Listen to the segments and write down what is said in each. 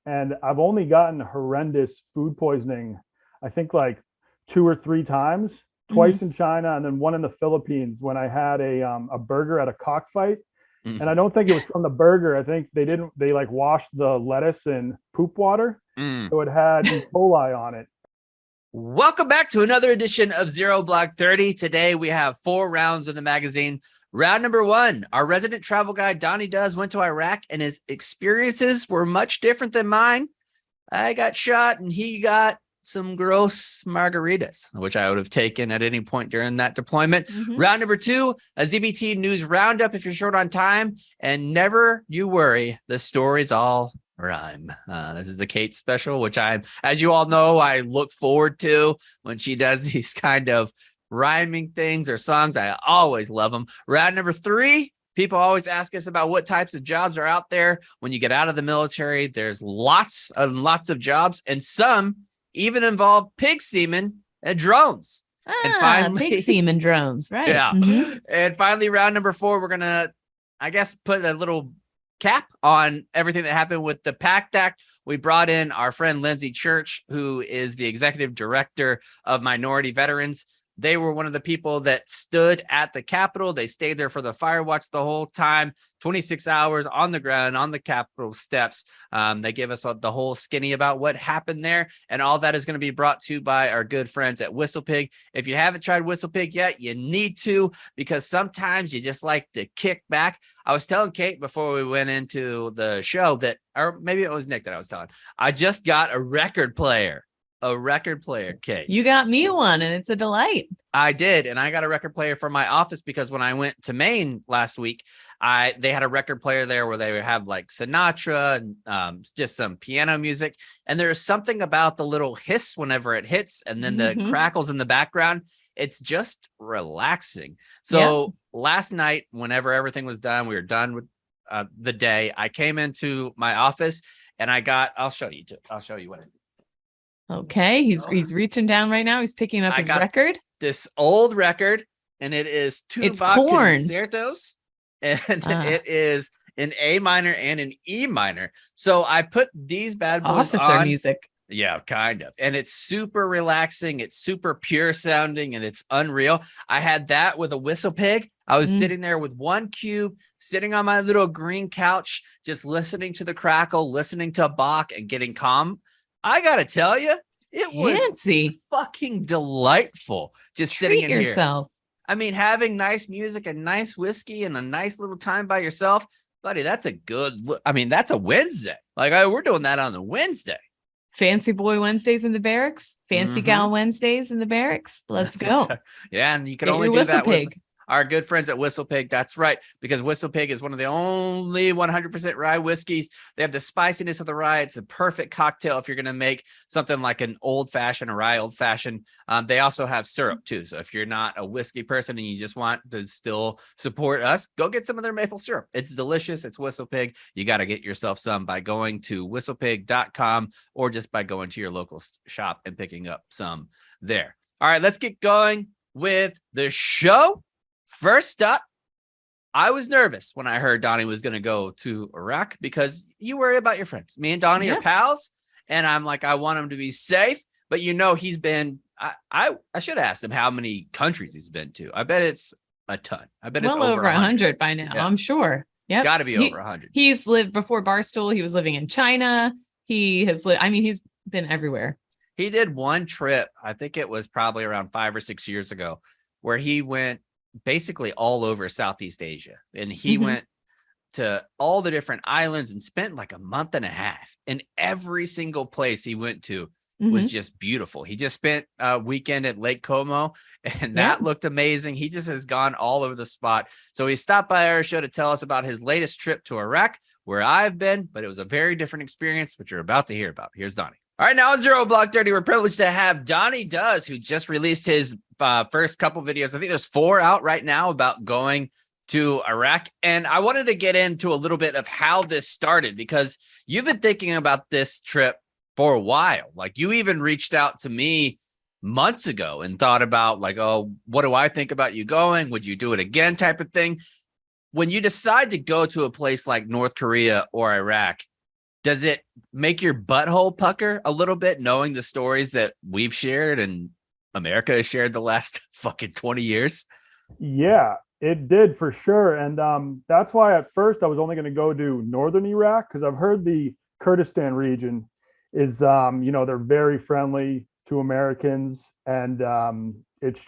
and I've only gotten horrendous food poisoning, I think like 2 or 3 times, Mhm. twice in China and then one in the Philippines when I had a burger at a cockfight. And I don't think it was from the burger. I think they like washed the lettuce in poop water. Mm. So it had E. coli on it. Welcome back to another edition of Zero Block 30. Today we have 4 rounds of the magazine. Round number 1, our resident travel guide, Donnie Does, went to Iraq and his experiences were much different than mine. I got shot and he got some gross margaritas, which I would have taken at any point during that deployment. Round number 2, a ZBT news roundup if you're short on time. And never you worry, the stories all rhyme. This is a Kate special, which as you all know, I look forward to when she does these kind of rhyming things or songs. I always love them. Round number 3, people always ask us about what types of jobs are out there. When you get out of the military, there's lots of jobs, and some even involve pig semen and drones. And finally, pig semen drones, right? Yeah. And finally, round number 4, we're going to, I guess, put a little cap on everything that happened with the PACT Act. We brought in our friend Lindsay Church, who is the executive director of Minority Veterans. They were one of the people that stood at the Capitol. They stayed there for the Firewatch the whole time, 26 hours on the ground, on the Capitol steps. They gave us the whole skinny about what happened there. And all that is going to be brought to you by our good friends at WhistlePig. If you haven't tried WhistlePig yet, you need to, because sometimes you just like to kick back. I was telling Kate before we went into the show that, or maybe it was Nick that I was telling, I just got a record player. Kate. You got me one, and it's a delight. I did, and I got a record player for my office because when I went to Maine last week, they had a record player there where they would have like Sinatra and just some piano music. And there's something about the little hiss whenever it hits, and then the crackles in the background. It's just relaxing. So last night, whenever everything was done, we were done with the day. I came into my office, and I'll show you what I did. Okay, he's reaching down right now. He's picking up his record. This old record, and it is 2 Bach concertos, and it is an A minor and an E minor. So I put these bad boys Officer music. Yeah, kind of. And it's super relaxing. It's super pure sounding, and it's unreal. I had that with a WhistlePig. I was sitting there with one cube, sitting on my little green couch, just listening to the crackle, listening to Bach, and getting calm. I gotta tell you, it was fucking delightful just sitting in yourself. Here. I mean, having nice music and nice whiskey and a nice little time by yourself, buddy, that's a Wednesday. Like we're doing that on the Wednesday. Fancy boy Wednesdays in the barracks, fancy gal Wednesdays in the barracks. Let's go. Yeah, and you can only do that with our good friends at WhistlePig. That's right, because WhistlePig is one of the only 100% rye whiskeys. They have the spiciness of the rye. It's a perfect cocktail if you're going to make something like an old-fashioned, a rye old-fashioned. They also have syrup, too. So if you're not a whiskey person and you just want to still support us, go get some of their maple syrup. It's delicious. It's WhistlePig. You got to get yourself some by going to whistlepig.com or just by going to your local shop and picking up some there. All right, let's get going with the show. First up, I was nervous when I heard Donnie was going to go to Iraq because you worry about your friends. Me and Donnie are pals, and I'm like, I want him to be safe. But he's been, I should have asked him how many countries he's been to. I bet it's a ton. I bet it's over 100 by now. Yeah. I'm sure. Yeah, got to be over 100. He's lived before Barstool. He was living in China. He has lived. I mean, he's been everywhere. He did one trip. I think it was probably around 5 or 6 years ago, where he went basically all over Southeast Asia, and he went to all the different islands and spent like a month and a half, and every single place he went to was just beautiful. He just spent a weekend at Lake Como, and that looked amazing. He just has gone all over the spot. So he stopped by our show to tell us about his latest trip to Iraq, where I've been, but it was a very different experience, which you're about to hear about. Here's Donnie. All right, now on Zero Block 30, we're privileged to have Donnie Does, who just released his first couple videos. I think there's 4 out right now about going to Iraq. And I wanted to get into a little bit of how this started, because you've been thinking about this trip for a while. Like, you even reached out to me months ago and thought about like, oh, what do I think about you going? Would you do it again type of thing? When you decide to go to a place like North Korea or Iraq, Does it make your butthole pucker a little bit knowing the stories that we've shared and America has shared the last fucking 20 years? Yeah, it did for sure. And that's why at first I was only going to go to northern Iraq, because I've heard the Kurdistan region is, they're very friendly to Americans. And it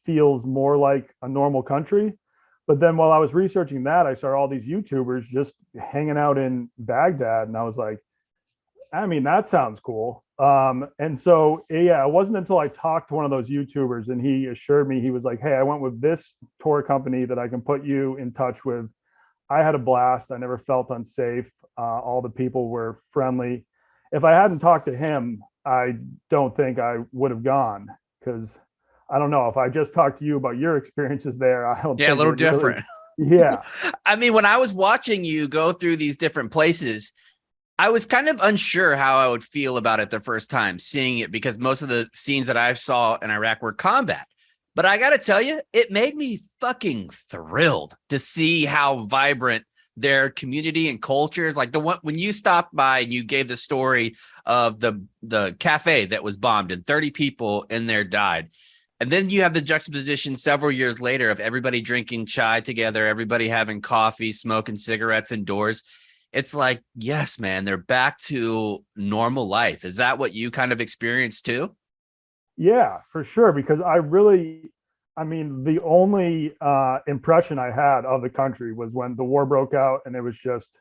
feels more like a normal country. But then while I was researching that, I saw all these YouTubers just hanging out in Baghdad. And I was like, I mean, that sounds cool. And so, yeah, it wasn't until I talked to one of those YouTubers and he assured me, he was like, hey, I went with this tour company that I can put you in touch with. I had a blast. I never felt unsafe. All the people were friendly. If I hadn't talked to him, I don't think I would have gone, because I don't know if I just talked to you about your experiences there. I don't Yeah, a think little it really- different. yeah. I mean, when I was watching you go through these different places, I was kind of unsure how I would feel about it the first time seeing it, because most of the scenes that I saw in Iraq were combat. But I got to tell you, it made me fucking thrilled to see how vibrant their community and culture is. Like the one when you stopped by and you gave the story of the cafe that was bombed and 30 people in there died. And then you have the juxtaposition several years later of everybody drinking chai together, everybody having coffee, smoking cigarettes indoors. It's like, yes, man, they're back to normal life. Is that what you kind of experienced too? Yeah, for sure. Because the only impression I had of the country was when the war broke out, and it was just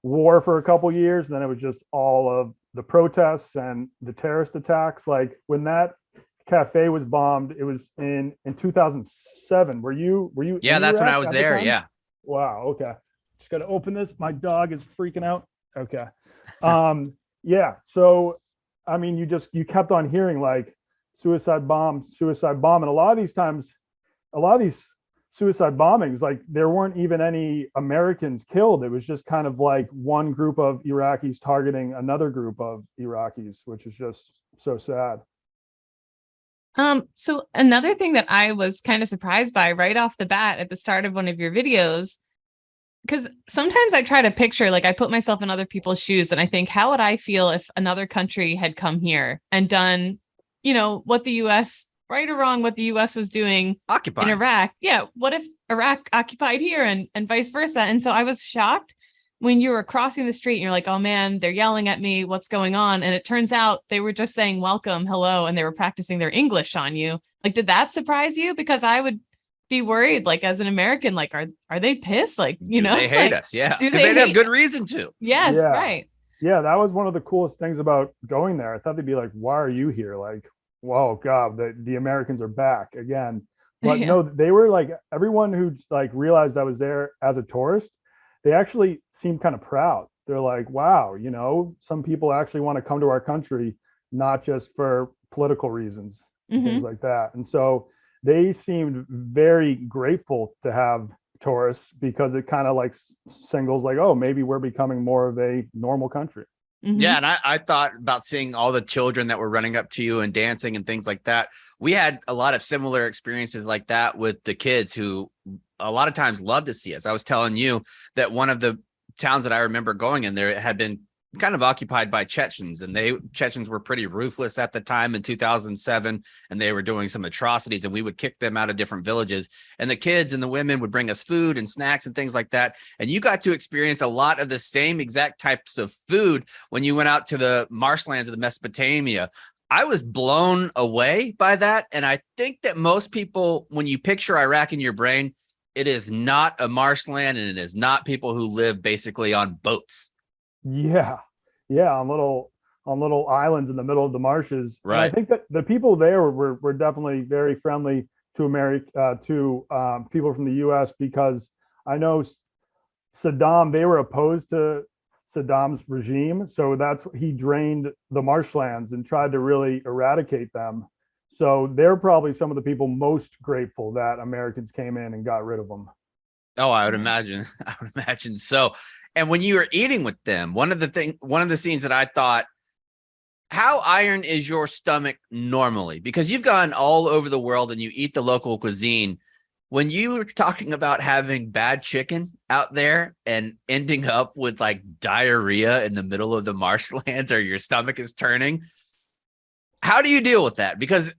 war for a couple years. And then it was just all of the protests and the terrorist attacks. Like when that cafe was bombed, it was in 2007. Were you Yeah, in that's when Iraq I was at the there. time? Yeah. Wow. Okay. Just got to open this. My dog is freaking out. Okay. Yeah. So, I mean, you kept on hearing like suicide bomb. And a lot of these times, a lot of these suicide bombings, like there weren't even any Americans killed. It was just kind of like one group of Iraqis targeting another group of Iraqis, which is just so sad. So another thing that I was kind of surprised by right off the bat at the start of one of your videos, because sometimes I try to picture, like I put myself in other people's shoes and I think, how would I feel if another country had come here and done, what the US, right or wrong, what the US was doing Occupying. in Iraq? Yeah. What if Iraq occupied here and vice versa? And so I was shocked when you were crossing the street and you're like, oh man, they're yelling at me. What's going on? And it turns out they were just saying welcome, hello, and they were practicing their English on you. Like, did that surprise you? Because I would be worried, like as an American, like, are they pissed? Like, Do they hate us? Yeah. do Because they they'd have hate good us? reason to. Yes, Yeah. right. Yeah, that was one of the coolest things about going there. I thought they'd be like, why are you here? Like, whoa, God, the Americans are back again. But Yeah. no, they were like, everyone who like realized I was there as a tourist, they actually seemed kind of proud. They're like, wow, some people actually want to come to our country, not just for political reasons and things like that. And so they seemed very grateful to have tourists, because it kind of like singles like, oh, maybe we're becoming more of a normal country. Yeah. And I thought about seeing all the children that were running up to you and dancing and things like that. We had a lot of similar experiences like that with the kids who a lot of times love to see us. I was telling you that one of the towns that I remember going in there had been kind of occupied by Chechens, and Chechens were pretty ruthless at the time in 2007, and they were doing some atrocities, and we would kick them out of different villages, and the kids and the women would bring us food and snacks and things like that. And you got to experience a lot of the same exact types of food when you went out to the marshlands of the Mesopotamia. I was blown away by that. And I think that most people, when you picture Iraq in your brain, it is not a marshland, and it is not people who live basically on boats. Yeah. Yeah. On little islands in the middle of the marshes. Right. And I think that the people there were definitely very friendly to America, to people from the US, because I know Saddam, they were opposed to Saddam's regime. So he drained the marshlands and tried to really eradicate them. So they're probably some of the people most grateful that Americans came in and got rid of them. Oh, I would imagine. I would imagine so. And when you were eating with them, one of the scenes that I thought, how iron is your stomach normally? Because you've gone all over the world and you eat the local cuisine. when you were talking about having bad chicken out there and ending up with like diarrhea in the middle of the marshlands or your stomach is turning, how do you deal with that? Because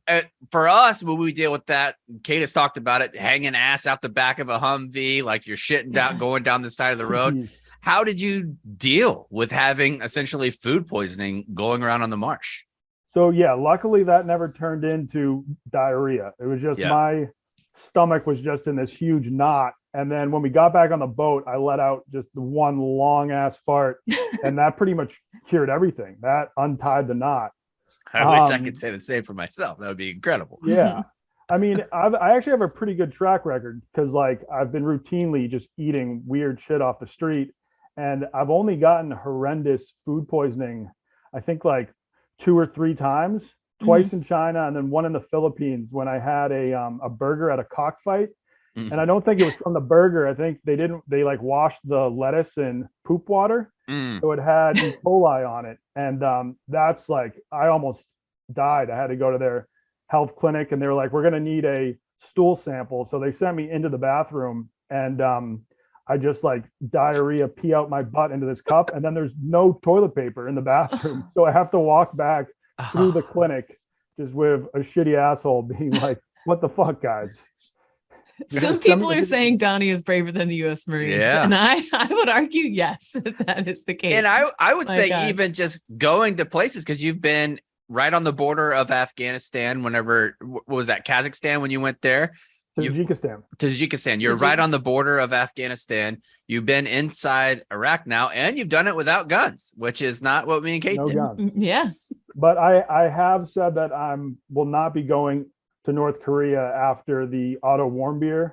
for us, when we deal with that, Kate has talked about it, hanging ass out the back of a Humvee, like you're shitting down, going down the side of the road. How did you deal with having essentially food poisoning going around on the marsh? So yeah, luckily that never turned into diarrhea. It was just my stomach was just in this huge knot. And then when we got back on the boat, I let out just one long ass fart, and that pretty much cured everything. That untied the knot. I wish I could say the same for myself. That would be incredible. Yeah. I mean, I actually have a pretty good track record because like I've been routinely just eating weird shit off the street, and I've only gotten horrendous food poisoning, I think like 2 or 3 times, twice in China and then one in the Philippines when I had a burger at a cockfight. And I don't think it was from the burger. I think they like washed the lettuce in poop water. So it had E. coli on it. And that's like, I almost died. I had to go to their health clinic and they were like, we're going to need a stool sample. So they sent me into the bathroom and I just like diarrhea, pee out my butt into this cup. And then there's no toilet paper in the bathroom. So I have to walk back through the clinic just with a shitty asshole being like, what the fuck, guys? Some people are saying Donnie is braver than the U.S. Marines. Yeah. And I would argue, yes, that is the case. And I would say God. even just going to places, because you've been right on the border of Afghanistan whenever, what was that, Kazakhstan when you went there? Tajikistan. You're right on the border of Afghanistan. You've been inside Iraq now, and you've done it without guns, which is not what me and Kate did. Guns. Yeah. But I have said that will not be going to North Korea after the Otto Warmbier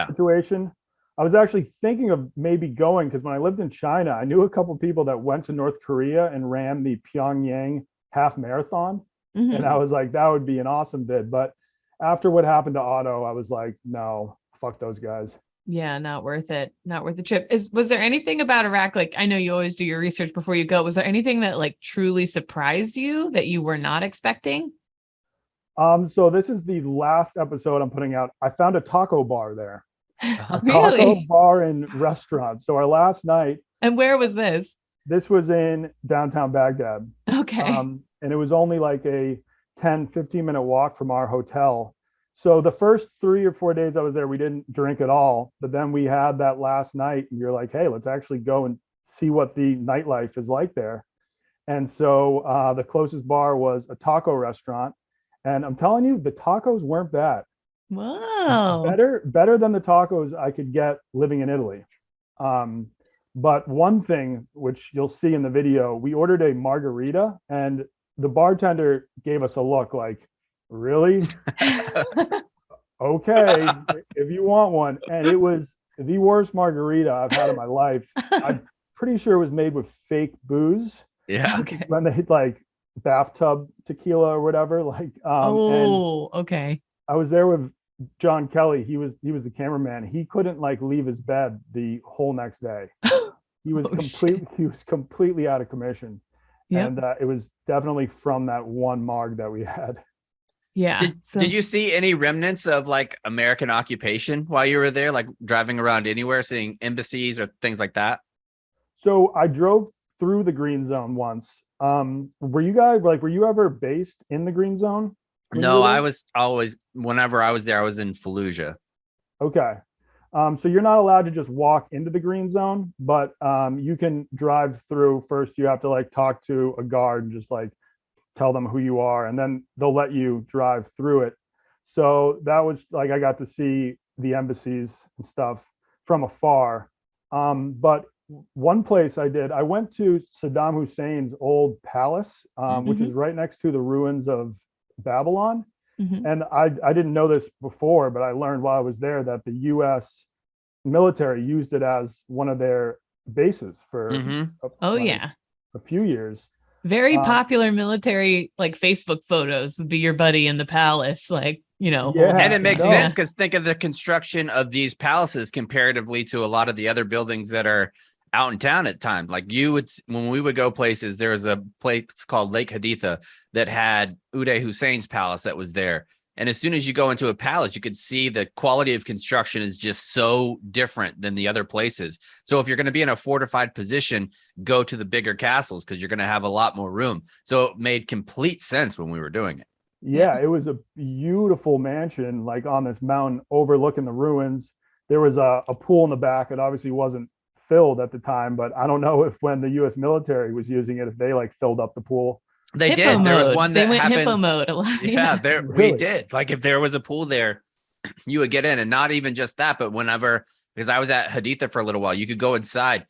situation. I was actually thinking of maybe going because when I lived in China, I knew a couple of people that went to North Korea and ran the Pyongyang half marathon. And I was like, that would be an awesome bid. But after what happened to Otto, I was like, no, fuck those guys. Yeah, not worth it. Not worth the trip. Was there anything about Iraq? Like, I know you always do your research before you go. Was there anything that like truly surprised you that you were not expecting? So this is the last episode I'm putting out. I found a taco bar there. A Really? taco bar and restaurant. So our last night. And where was this? This was in downtown Baghdad. Okay. And it was only like a 10-15 minute walk from our hotel. So the first 3 or 4 days I was there, we didn't drink at all. But then we had that last night and you're like, hey, let's actually go and see what the nightlife is like there. And so the closest bar was a taco restaurant. And I'm telling you, the tacos weren't bad. Wow. Better than the tacos I could get living in Italy. But one thing, which you'll see in the video, we ordered a margarita and the bartender gave us a look like, really? Okay, if you want one. And it was the worst margarita I've had in my life. I'm pretty sure it was made with fake booze. Yeah. Okay. When they like bathtub tequila or whatever. Like okay. I was there with John Kelly. He was the cameraman. He couldn't like leave his bed the whole next day. He was completely out of commission. Yep. And it was definitely from that one marg that we had. Yeah. Did you see any remnants of like American occupation while you were there, like driving around anywhere, seeing embassies or things like that? So I drove through the green zone once. Were you ever based in the green zone? No, I was always, whenever I was there, I was in Fallujah. Okay. So you're not allowed to just walk into the green zone, but you can drive through. First, you have to like talk to a guard and just like tell them who you are, and then they'll let you drive through it. So that was like, I got to see the embassies and stuff from afar. But one place I went to Saddam Hussein's old palace, which is right next to the ruins of Babylon. And I didn't know this before, but I learned while I was there that the U.S. military used it as one of their bases for a few years. Very popular military, like Facebook photos would be your buddy in the palace, like, you know. Yeah, and it makes sense because think of the construction of these palaces comparatively to a lot of the other buildings that are out in town at times. Like when we would go places, there was a place called Lake Haditha that had Uday Hussein's palace that was there. And as soon as you go into a palace, you could see the quality of construction is just so different than the other places. So if you're going to be in a fortified position, go to the bigger castles because you're going to have a lot more room. So it made complete sense when we were doing it. Yeah, it was a beautiful mansion, like on this mountain overlooking the ruins. There was a pool in the back. It obviously wasn't filled at the time, but I don't know if when the U.S. military was using it, if they like filled up the pool. They Hippo did. There was mode. one They that went happened. hippo mode a lot. Yeah, there Really? we did. Like if there was a pool there, you would get in, and not even just that, but whenever, because I was at Haditha for a little while, you could go inside.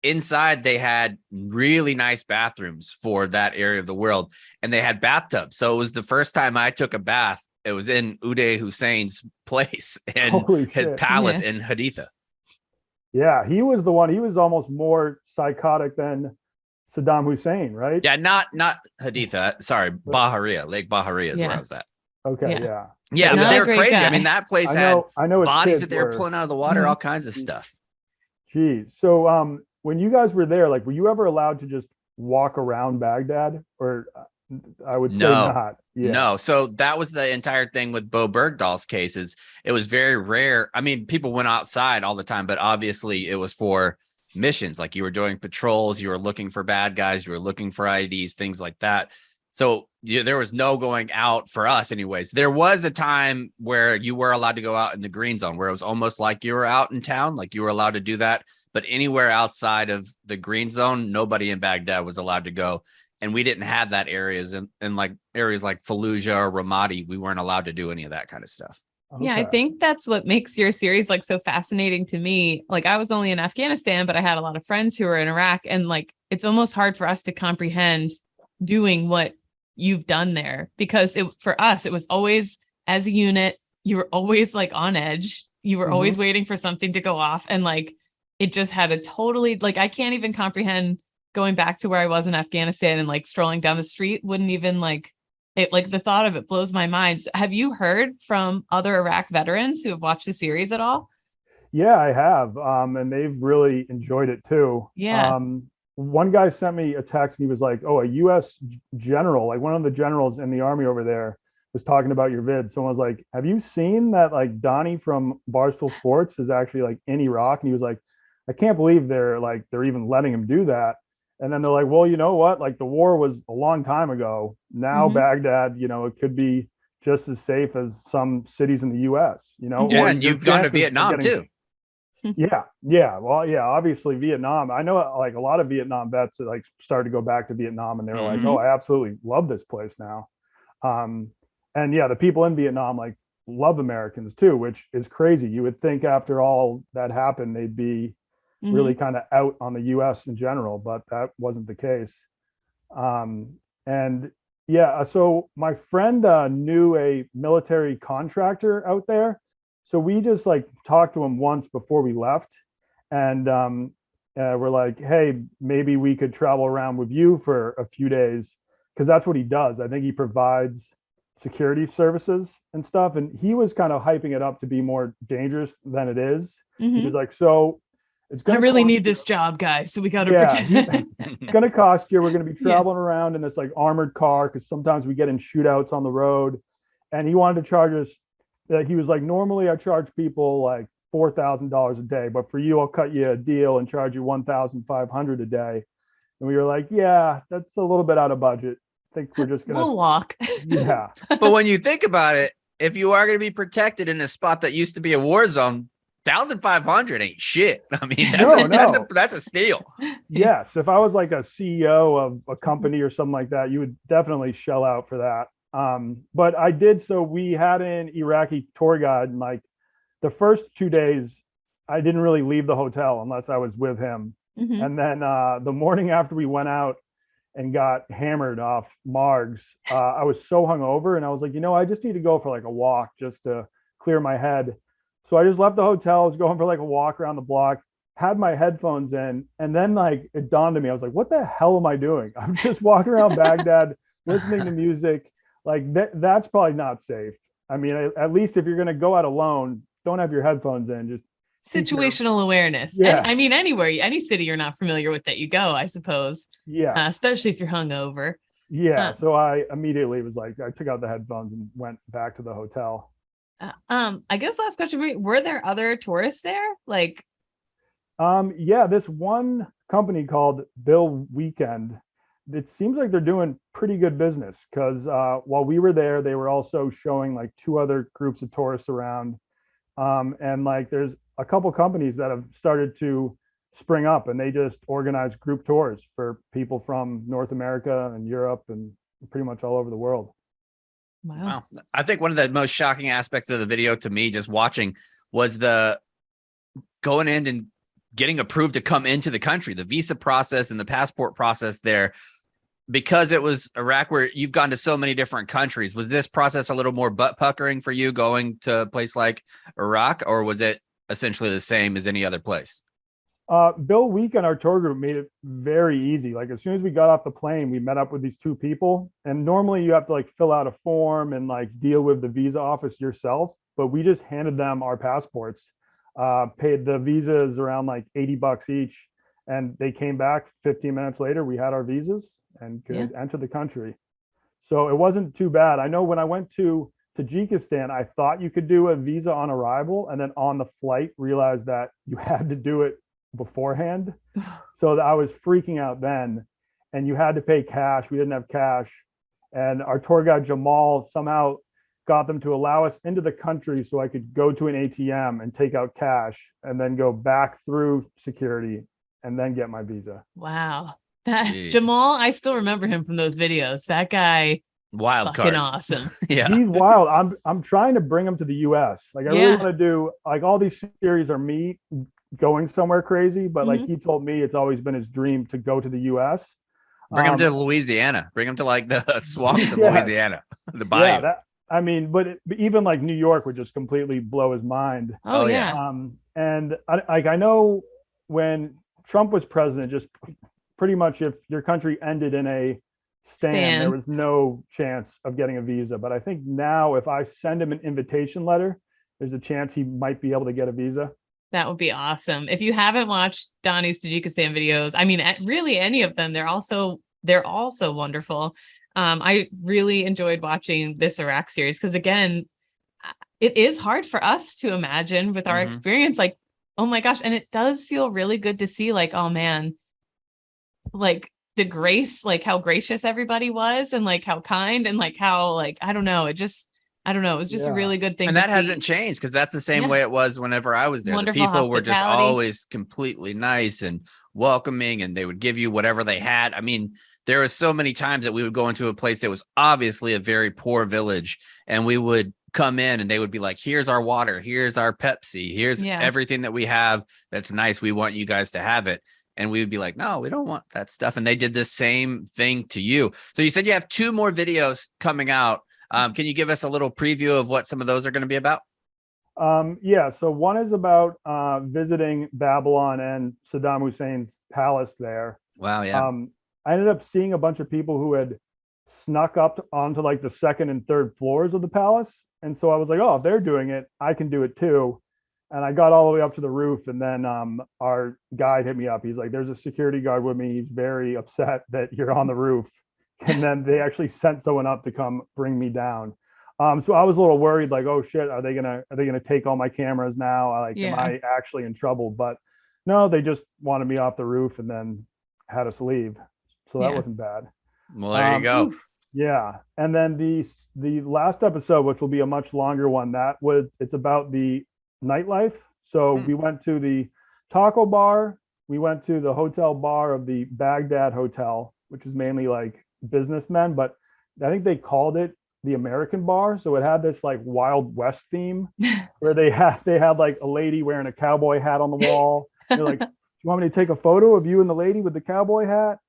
Inside, they had really nice bathrooms for that area of the world, and they had bathtubs. So it was the first time I took a bath. It was in Uday Hussein's place and Holy his shit. palace Yeah. in Haditha. Yeah, he was the one. He was almost more psychotic than Saddam Hussein, right? Yeah, not Haditha. Sorry, Bahariya, Lake Bahariya is where Yeah. I was at. Okay, Yeah. yeah. Yeah, Not but they a were great crazy. I guy. mean, that place I had know. I know. His bodies kids that they were were. pulling out of the water, all kinds of stuff. Geez. So, when you guys were there, like, were you ever allowed to just walk around Baghdad, or I would say No. not. Yeah. No. So that was the entire thing with Bo Bergdahl's cases. It was very rare. I mean, people went outside all the time, but obviously it was for missions. Like you were doing patrols, you were looking for bad guys, you were looking for IDs, things like that. So there was no going out for us anyways. There was a time where you were allowed to go out in the green zone, where it was almost like you were out in town, like you were allowed to do that. But anywhere outside of the green zone, nobody in Baghdad was allowed to go. And we didn't have that areas in like areas like Fallujah or Ramadi. We weren't allowed to do any of that kind of stuff. Yeah, I Okay. think that's what makes your series like so fascinating to me. Like I was only in Afghanistan, but I had a lot of friends who were in Iraq, and like it's almost hard for us to comprehend doing what you've done there, because for us it was always as a unit, you were always like on edge. You were always waiting for something to go off, and like it just had a totally, like I can't even comprehend going back to where I was in Afghanistan and like strolling down the street wouldn't even like it, like the thought of it blows my mind. So have you heard from other Iraq veterans who have watched the series at all? Yeah, I have. And they've really enjoyed it too. Yeah. One guy sent me a text and he was like, "Oh, a U.S. general, like one of the generals in the army over there, was talking about your vid." Someone was like, "Have you seen that like Donnie from Barstool Sports is actually like in Iraq?" And he was like, "I can't believe they're even letting him do that." And then they're like, "Well, you know what? Like the war was a long time ago. Now Mhm. Baghdad, it could be just as safe as some cities in the U.S. Or Yeah, and your you've gone to chances of Vietnam getting-" too. Yeah. Well, yeah, obviously Vietnam. I know like a lot of Vietnam vets that like started to go back to Vietnam and they were like, Mhm. "Oh, I absolutely love this place now." And yeah, the people in Vietnam like love Americans too, which is crazy. You would think after all that happened, they'd be really kind of out on the US in general, but that wasn't the case. And yeah, so my friend knew a military contractor out there. So we just like talked to him once before we left. And we're like, "Hey, maybe we could travel around with you for a few days." Because that's what he does. I think he provides security services and stuff. And he was kind of hyping it up to be more dangerous than it is. He was like, "So it's I going to really need this job, guys. So we got to Yeah. protect. it's going to cost you. We're going to be Yeah. traveling around in this like armored car because sometimes we get in shootouts on the road." And he wanted to charge us. He was like, "Normally I charge people like $4,000 a day, but for you, I'll cut you a deal and charge you $1,500 a day." And we were like, "Yeah, that's a little bit out of budget. I think we're just We'll gonna." walk. Yeah. But when you think about it, if you are going to be protected in a spot that used to be a war zone, 1,500 ain't shit. I mean, that's a steal. Yes. If I was like a CEO of a company or something like that, you would definitely shell out for that. But I did. So we had an Iraqi tour guide, and like the first 2 days, I didn't really leave the hotel unless I was with him. Mhm. And then the morning after we went out and got hammered off Margs, I was so hungover, and I was like, I just need to go for like a walk just to clear my head. So I just left the hotel, I was going for like a walk around the block, had my headphones in, and then like it dawned on me, I was like, "What the hell am I doing? I'm just walking around Baghdad, listening to music." Like that's probably not safe. I mean, at least if you're going to go out alone, don't have your headphones in. Just Situational awareness. Yeah. And, I mean, anywhere, any city you're not familiar with that you go, I suppose. Yeah. Especially if you're hungover. Yeah, Uh, so I immediately was like, I took out the headphones and went back to the hotel. I guess last question for me, were there other tourists there? Like, Yeah, this one company called Bill Weekend, it seems like they're doing pretty good business because while we were there, they were also showing like two other groups of tourists around. And like there's a couple companies that have started to spring up and they just organize group tours for people from North America and Europe and pretty much all over the world. wow. Wow. I think one of the most shocking aspects of the video to me, just watching, was the going in and getting approved to come into the country, the visa process and the passport process there. Because it was Iraq where you've gone to so many different countries, was this process a little more butt puckering for you going to a place like Iraq, or was it essentially the same as any other place? Bill Weekend, our tour group, made it very easy. Like as soon as we got off the plane, we met up with these two people, and normally you have to like fill out a form and like deal with the visa office yourself. But we just handed them our passports, paid the visas around like $80 each, and they came back 15 minutes later. We had our visas and could enter the country. So it wasn't too bad. I know when I went to Tajikistan, I thought you could do a visa on arrival, and then on the flight realized that you had to do it beforehand. So I was freaking out then, and you had to pay cash. We didn't have cash, and our tour guide Jamal somehow got them to allow us into the country so I could go to an ATM and take out cash and then go back through security and then get my visa. Wow. That Jeez. Jamal, I still remember him from those videos. That guy, Wild fucking card. awesome. Yeah. He's wild. I'm trying to bring him to the US. Like I really want to do like all these series are me going somewhere crazy, but like he told me it's always been his dream to go to the US. Bring him to Louisiana. Bring him to like the swamps of Louisiana, the bayou. Yeah, I mean, but even like New York would just completely blow his mind. Oh yeah. And I know when Trump was president, just pretty much if your country ended in a stand, there was no chance of getting a visa. But I think now if I send him an invitation letter, there's a chance he might be able to get a visa. That would be awesome. If you haven't watched Donnie's Tajikistan videos, I mean, really any of them, they're also wonderful. I really enjoyed watching this Iraq series because again, it is hard for us to imagine with our experience. Like, oh my gosh, and it does feel really good to see. Like, oh man, like the grace, like how gracious everybody was, and like how kind, and like how like I don't know, it was just a really good thing. And that hasn't changed because that's the same way it was whenever I was there. Wonderful the people were just always completely nice and welcoming, and they would give you whatever they had. I mean, there were so many times that we would go into a place that was obviously a very poor village, and we would come in and they would be like, here's our water, here's our Pepsi, here's everything that we have that's nice. We want you guys to have it. And we would be like, no, we don't want that stuff. And they did the same thing to you. So you said you have 2 more videos coming out. Can you give us a little preview of what some of those are going to be about? Yeah, so one is about visiting Babylon and Saddam Hussein's palace there. Wow, yeah. I ended up seeing a bunch of people who had snuck up onto like the 2nd and 3rd floors of the palace. And so I was like, oh, if they're doing it, I can do it too. And I got all the way up to the roof, and then our guide hit me up. He's like, there's a security guard with me. He's very upset that you're on the roof. And then they actually sent someone up to come bring me down. So I was a little worried, like, oh shit, are they gonna take all my cameras now? Am I actually in trouble? But no, they just wanted me off the roof and then had us leave. So that wasn't bad. Well, there you go. Yeah. And then the last episode, which will be a much longer one, it's about the nightlife. So we went to the taco bar, we went to the hotel bar of the Baghdad Hotel, which is mainly like businessmen, but I think they called it the American bar. So it had this like Wild West theme where they had like a lady wearing a cowboy hat on the wall. They're like, do you want me to take a photo of you and the lady with the cowboy hat?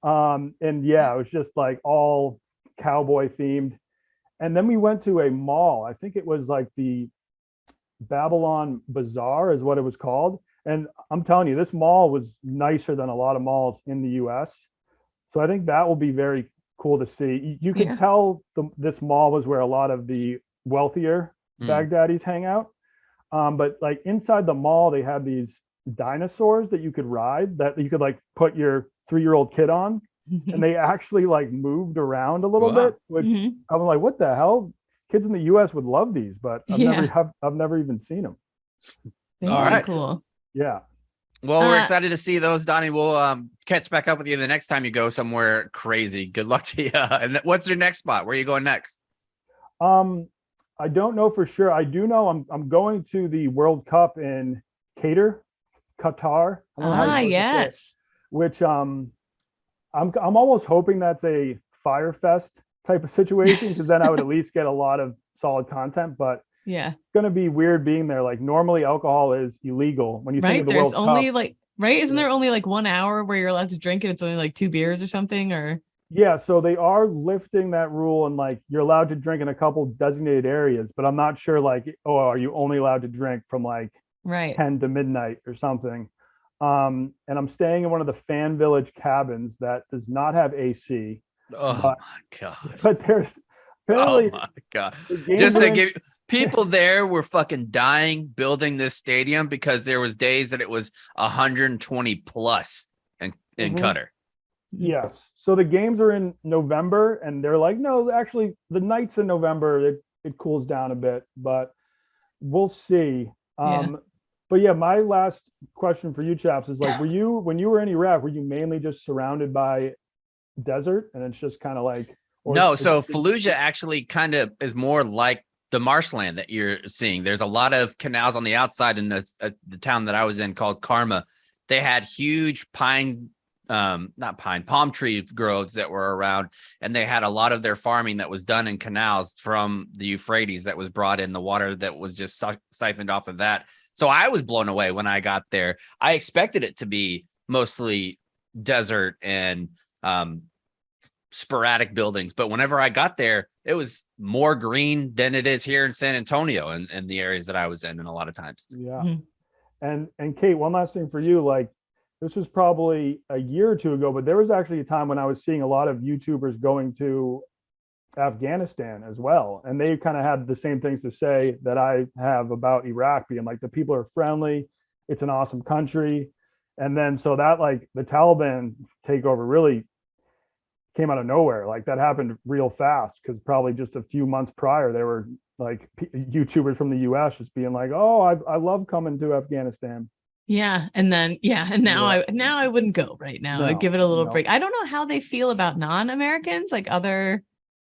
And yeah, it was just like all cowboy themed. And then we went to a mall. I think it was like the Babylon Bazaar is what it was called. And I'm telling you, this mall was nicer than a lot of malls in the US. So I think that will be very cool to see. You can tell this mall was where a lot of the wealthier Baghdadis hang out. But like inside the mall, they had these dinosaurs that you could ride, that you could like put your 3-year-old kid on. and they actually like moved around a little Wow. bit, which Mhm. I'm like, what the hell? Kids in the US would love these, but Yeah. I've never even seen them. All Very right. cool. Yeah. Well, we're Uh, excited to see those, Donnie. We'll catch back up with you the next time you go somewhere crazy. Good luck to you. And what's your next spot? Where are you going next? Um, I don't know for sure. I do know I'm going to the World Cup in Qatar. I don't know how you're supposed to say it, yes. which I'm almost hoping that's a Fire Fest type of situation, because then I would at least get a lot of solid content. But Yeah. it's going to be weird being there. Like normally alcohol is illegal when you think of Right. the There's World Cup. only like, right. Isn't there only like 1 hour where you're allowed to drink it? It's only like 2 beers or something, or Yeah, so they are lifting that rule, and like you're allowed to drink in a couple designated areas, but I'm not sure like, oh, are you only allowed to drink from like right. 10 to midnight or something. And I'm staying in one of the fan village cabins that does not have AC, Oh but my God. there's Oh apparently my God. the games Just are to in, give people there were fucking dying building this stadium because there was days that it was 120 plus in Mhm. Qatar. Yes. So the games are in November, and they're like, no, actually, the nights in November it cools down a bit, but we'll see. Yeah. But yeah, my last question for you chaps is like, were you when you were in Iraq, were you mainly just surrounded by desert, and it's just kind of like, No, so Fallujah actually kind of is more like the marshland that you're seeing. There's a lot of canals on the outside in the town that I was in called Karma. They had huge palm tree groves that were around, and they had a lot of their farming that was done in canals from the Euphrates that was brought in, the water that was just siphoned off of that. So I was blown away when I got there. I expected it to be mostly desert and sporadic buildings, but whenever I got there, it was more green than it is here in San Antonio and the areas that I was in a lot of times. Yeah. Mhm. And Kate, one last thing for you, like this was probably a year or two ago, but there was actually a time when I was seeing a lot of YouTubers going to Afghanistan as well. And they kind of had the same things to say that I have about Iraq, being like the people are friendly, it's an awesome country. And then so that like the Taliban takeover really came out of nowhere. Like that happened real fast, because probably just a few months prior, there were like YouTubers from the US just being like, oh, I love coming to Afghanistan. Yeah. And then, yeah. And now Yeah. I wouldn't go right now. I'd give it a little break. I don't know how they feel about non-Americans, like other,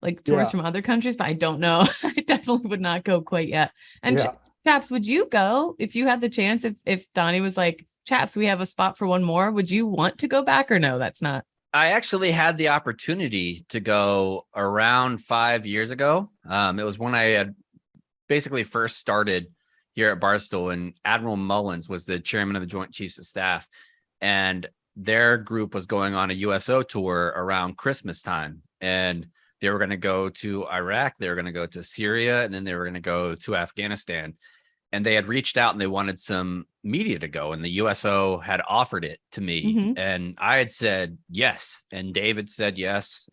like tourists Yeah. from other countries, but I don't know. I definitely would not go quite yet. And Yeah. Chaps, would you go if you had the chance? If Donnie was like, Chaps, we have a spot for one more, would you want to go back, or no, that's not? I actually had the opportunity to go around 5 years ago. It was when I had basically first started here at Barstool, and Admiral Mullins was the chairman of the Joint Chiefs of Staff, and their group was going on a USO tour around Christmas time, and they were going to go to Iraq, they were going to go to Syria, and then they were going to go to Afghanistan. And they had reached out and they wanted some media to go, and the USO had offered it to me. Mhm. And I had said yes, and David said yes.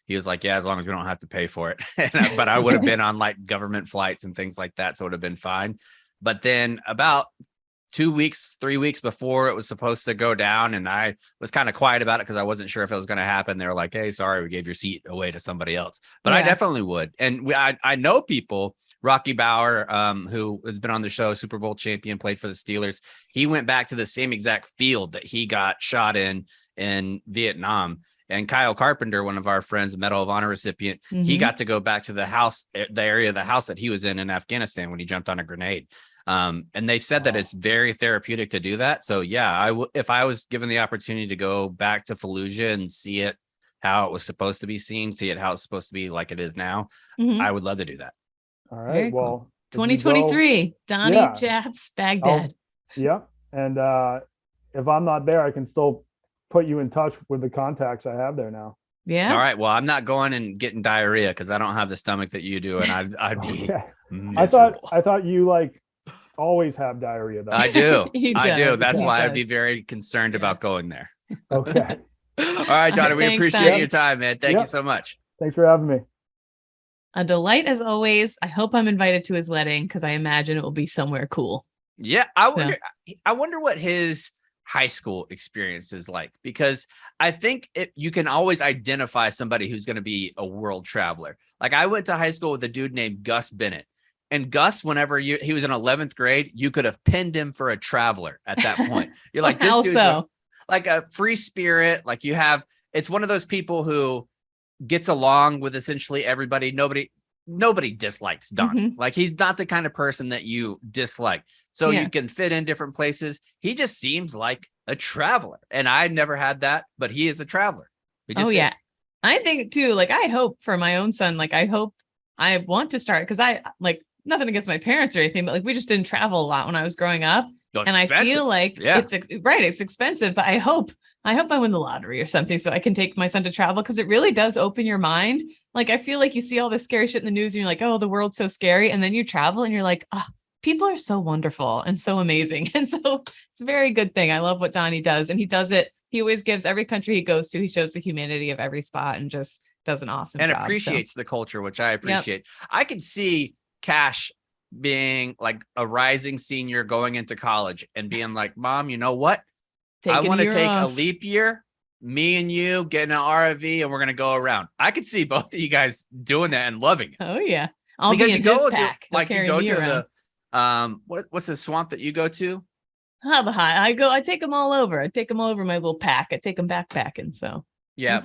He was like, yeah, as long as we don't have to pay for it. But I would have been on like government flights and things like that, so it would have been fine. But then about 2 weeks, 3 weeks before it was supposed to go down, and I was kind of quiet about it because I wasn't sure if it was going to happen. They were like, hey, sorry, we gave your seat away to somebody else. But I definitely would. And I know people. Rocky Bauer, who has been on the show, Super Bowl champion, played for the Steelers. He went back to the same exact field that he got shot in Vietnam. And Kyle Carpenter, one of our friends, Medal of Honor recipient, he got to go back to the house, the area of the house that he was in Afghanistan when he jumped on a grenade. And they said that it's very therapeutic to do that. So yeah, if I was given the opportunity to go back to Fallujah and see it how it was supposed to be seen, see it how it's supposed to be like it is now, I would love to do that. All right. Very Well, cool. if you go, 2023, Donnie yeah, Chaps, Baghdad. yeah. And if I'm not there, I can still put you in touch with the contacts I have there now. Yeah. All right. Well, I'm not going and getting diarrhea because I don't have the stomach that you do, and I'd be Okay. miserable. I thought you like always have diarrhea though. I do. He I do. does. That's He why does. I'd be very concerned about going there. Okay. All right, Donnie. We Thanks, appreciate Donnie. your time, man. Thank you so much. Thanks for having me. A delight as always. I hope I'm invited to his wedding because I imagine it will be somewhere cool. Yeah, I wonder what his high school experience is like, because I think you can always identify somebody who's going to be a world traveler. Like I went to high school with a dude named Gus Bennett, and Gus, whenever he was in 11th grade, you could have pinned him for a traveler at that point. You're like, this dude's like a free spirit. Like it's one of those people who gets along with essentially everybody. Nobody dislikes Donnie. Like he's not the kind of person that you dislike. So you can fit in different places. He just seems like a traveler. And I never had that, but he is a traveler. Yeah. I think too, like I hope for my own son, like I want to start, because I like nothing against my parents or anything, but like we just didn't travel a lot when I was growing up. And I feel like it's expensive, but I hope I win the lottery or something so I can take my son to travel, because it really does open your mind. Like, I feel like you see all this scary shit in the news and you're like, oh, the world's so scary. And then you travel and you're like, oh, people are so wonderful and so amazing. And so it's a very good thing. I love what Donnie does. And he does it. He always gives every country he goes to. He shows the humanity of every spot and just does an awesome job. And appreciates the culture, which I appreciate. Yep. I could see Cash being like a rising senior going into college and being like, Mom, you know what? I want to take a leap year, me and you get in an RV and we're going to go around. I could see both of you guys doing that and loving it. Oh yeah. Because you go to the, what's the swamp that you go to? I take them all over. I take them all over my little pack. I take them backpacking. So yeah.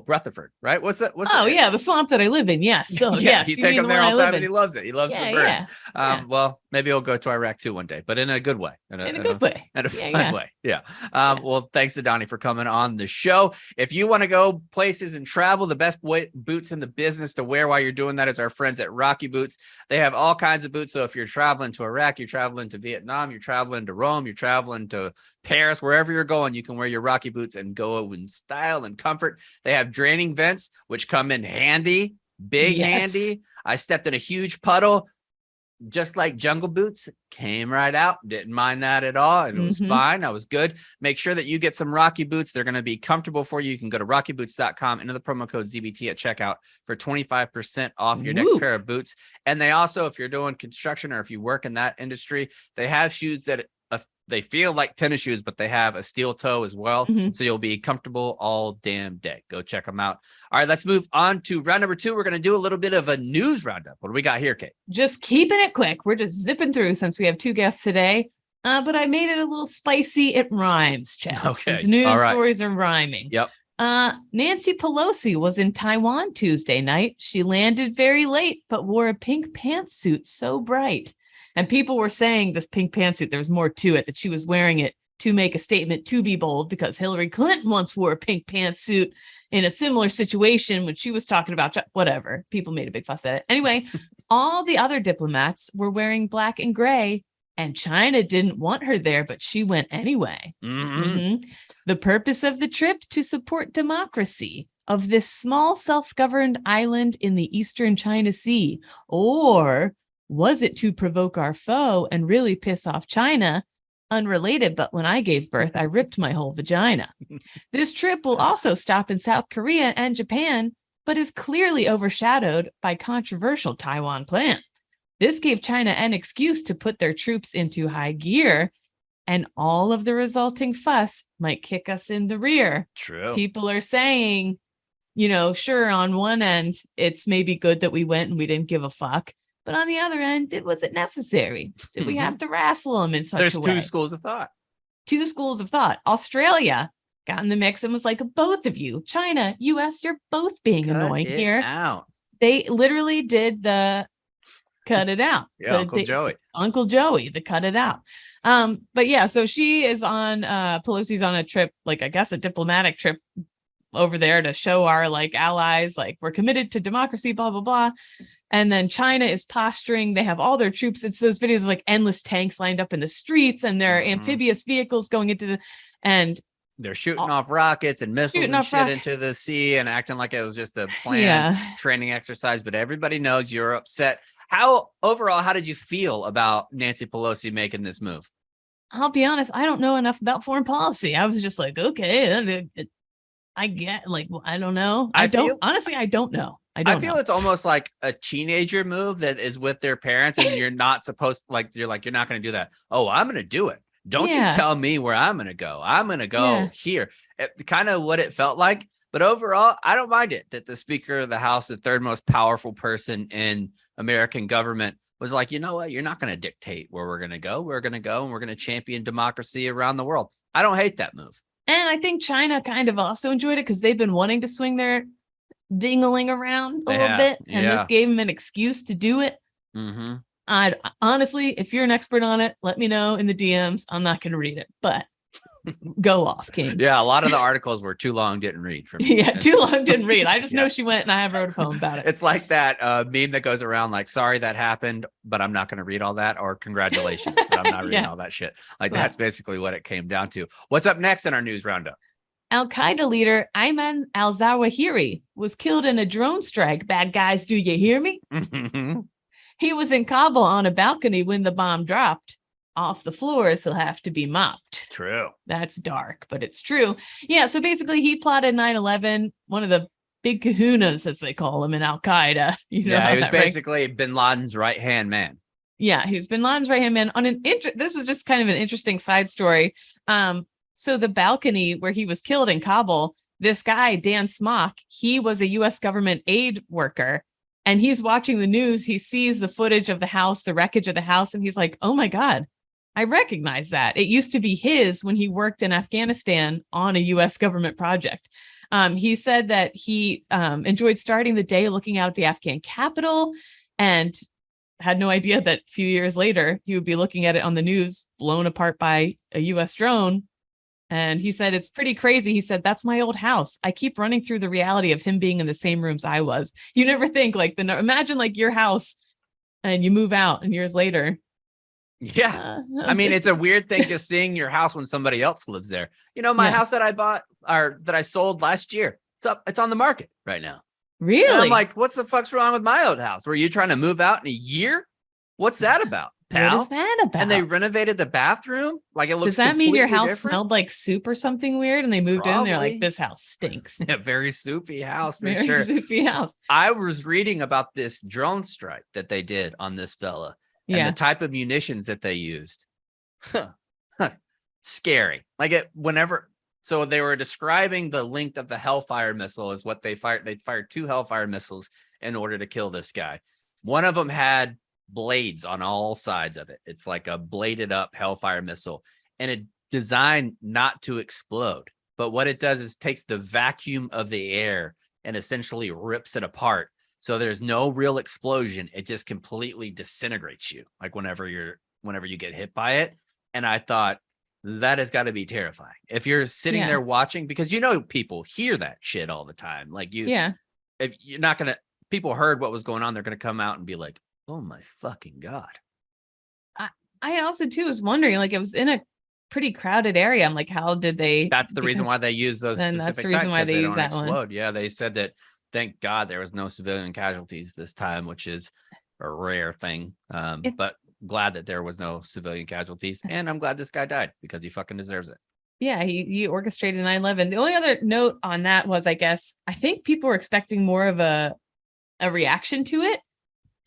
Rutherford, right? What's that? The swamp that I live in. Yes. So yes, you take him there all the time and he loves it. He loves the birds. Well, maybe he'll go to Iraq too one day, but in a good way. In a good way. In a fun way. Yeah. Well, thanks to Donnie for coming on the show. If you want to go places and travel, the best boots in the business to wear while you're doing that is our friends at Rocky Boots. They have all kinds of boots. So if you're traveling to Iraq, you're traveling to Vietnam, you're traveling to Rome, you're traveling to Paris, wherever you're going, you can wear your Rocky Boots and go in style and comfort. They have draining vents, which come in handy, handy. I stepped in a huge puddle, just like Jungle Boots, came right out. Didn't mind that at all. And it was fine. I was good. Make sure that you get some Rocky Boots. They're going to be comfortable for you. You can go to rockyboots.com, enter the promo code ZBT at checkout for 25% off your next pair of boots. And they also, if you're doing construction or if you work in that industry, they have shoes that they feel like tennis shoes, but they have a steel toe as well. So you'll be comfortable all damn day. Go check them out. All right, let's move on to round number 2. We're going to do a little bit of a news roundup. What do we got here, Kate? Just keeping it quick. We're just zipping through since we have 2 guests today. But I made it a little spicy. It rhymes, chaps. Okay. These news stories are rhyming. Yep. Nancy Pelosi was in Taiwan Tuesday night. She landed very late, but wore a pink pantsuit so bright. And people were saying this pink pantsuit, there was more to it, that she was wearing it to make a statement, to be bold, because Hillary Clinton once wore a pink pantsuit in a similar situation when she was talking about whatever. People made a big fuss at it. Anyway, all the other diplomats were wearing black and gray, and China didn't want her there, but she went anyway. The purpose of the trip, to support democracy of this small self-governed island in the Eastern China Sea. Or was it to provoke our foe and really piss off China? Unrelated, but when I gave birth, I ripped my whole vagina. This trip will also stop in South Korea and Japan, but is clearly overshadowed by controversial Taiwan plan. This gave China an excuse to put their troops into high gear, and all of the resulting fuss might kick us in the rear. True. People are saying, sure, on one end, it's maybe good that we went and we didn't give a fuck. But on the other end, was it necessary? Did we have to wrestle them in such a way? There's 2 schools of thought. 2 schools of thought. Australia got in the mix and was like, both of you, China, US, you're both being annoying here. Out. They literally did the cut it out. Yeah, Uncle Joey, the cut it out. But yeah, so she is on, Pelosi's on a trip, like I guess a diplomatic trip over there to show our allies, we're committed to democracy, blah, blah, blah. And then China is posturing. They have all their troops. It's those videos of endless tanks lined up in the streets and their amphibious vehicles going into and they're shooting off rockets and missiles and shit into the sea and acting like it was just a planned training exercise. But everybody knows you're upset. How did you feel about Nancy Pelosi making this move? I'll be honest. I don't know enough about foreign policy. I was just like, okay, I get I don't know. I don't know. I feel it's almost like a teenager move that is with their parents and you're not supposed you're not going to do that. Oh, I'm going to do it. Don't you tell me where I'm going to go. I'm going to go here. Kind of what it felt like. But overall, I don't mind it that the Speaker of the House, the third most powerful person in American government, was like, you know what? You're not going to dictate where we're going to go. We're going to go and we're going to champion democracy around the world. I don't hate that move. And I think China kind of also enjoyed it because they've been wanting to swing their dingling around a little bit. And this gave them an excuse to do it. Mm-hmm. Honestly, if you're an expert on it, let me know in the DMs. I'm not going to read it, but go off, King. Yeah, a lot of the articles were too long, didn't read for me. Yeah, too long, didn't read. I just know she went and I wrote a poem about it. It's like that meme that goes around like, sorry that happened, but I'm not going to read all that, or congratulations, but I'm not reading all that shit. Like that's basically what it came down to. What's up next in our news roundup? Al-Qaeda leader Ayman al-Zawahiri was killed in a drone strike. Bad guys, do you hear me? He was in Kabul on a balcony when the bomb dropped. Off the floors, he'll have to be mopped. True. That's dark, but it's true. Yeah, so basically he plotted 9/11, one of the big kahunas, as they call him in Al-Qaeda. He was basically bin Laden's right-hand man. Yeah, he was bin Laden's right-hand man. This was just kind of an interesting side story. So the balcony where he was killed in Kabul, this guy, Dan Smock, he was a U.S. government aid worker. And he's watching the news. He sees the footage of the house, the wreckage of the house, and he's like, oh my God, I recognize that. It used to be his when he worked in Afghanistan on a U.S. government project. He said that he enjoyed starting the day looking out at the Afghan capital and had no idea that a few years later he would be looking at it on the news, blown apart by a U.S. drone. And he said, it's pretty crazy. He said, that's my old house. I keep running through the reality of him being in the same rooms I was. You never think like imagine like your house and you move out and years later. Yeah. I mean, it's a weird thing just seeing your house when somebody else lives there. You know, my house that I bought or that I sold last year, it's on the market right now. Really? And I'm like, what's the fuck's wrong with my old house? Were you trying to move out in a year? What's that about? Pal? What is that about? And they renovated the bathroom. Like it looks. Does that mean your house different? Smelled like soup or something weird? And they moved in. They're like, this house stinks. Yeah, very soupy house for very sure. Soupy house. I was reading about this drone strike that they did on this fella and the type of munitions that they used. Scary. Like so they were describing the length of the Hellfire missile is what they fired. They fired 2 Hellfire missiles in order to kill this guy. One of them had blades on all sides of it. It's like a bladed up Hellfire missile and it designed not to explode. But what it does is takes the vacuum of the air and essentially rips it apart. So there's no real explosion. It just completely disintegrates you. Like whenever you get hit by it. And I thought that has got to be terrifying. If you're sitting there watching, because people hear that shit all the time. Like if you're not going to, people heard what was going on. They're going to come out and be like, oh my fucking God. I also too was wondering, like it was in a pretty crowded area. I'm like, how did they? That's the reason why they use those specific that's the reason why they use that explode. One. Yeah, they said that. Thank God there was no civilian casualties this time, which is a rare thing. But glad that there was no civilian casualties, and I'm glad this guy died because he fucking deserves it. Yeah, he orchestrated 9/11. The only other note on that was, I think people were expecting more of a reaction to it.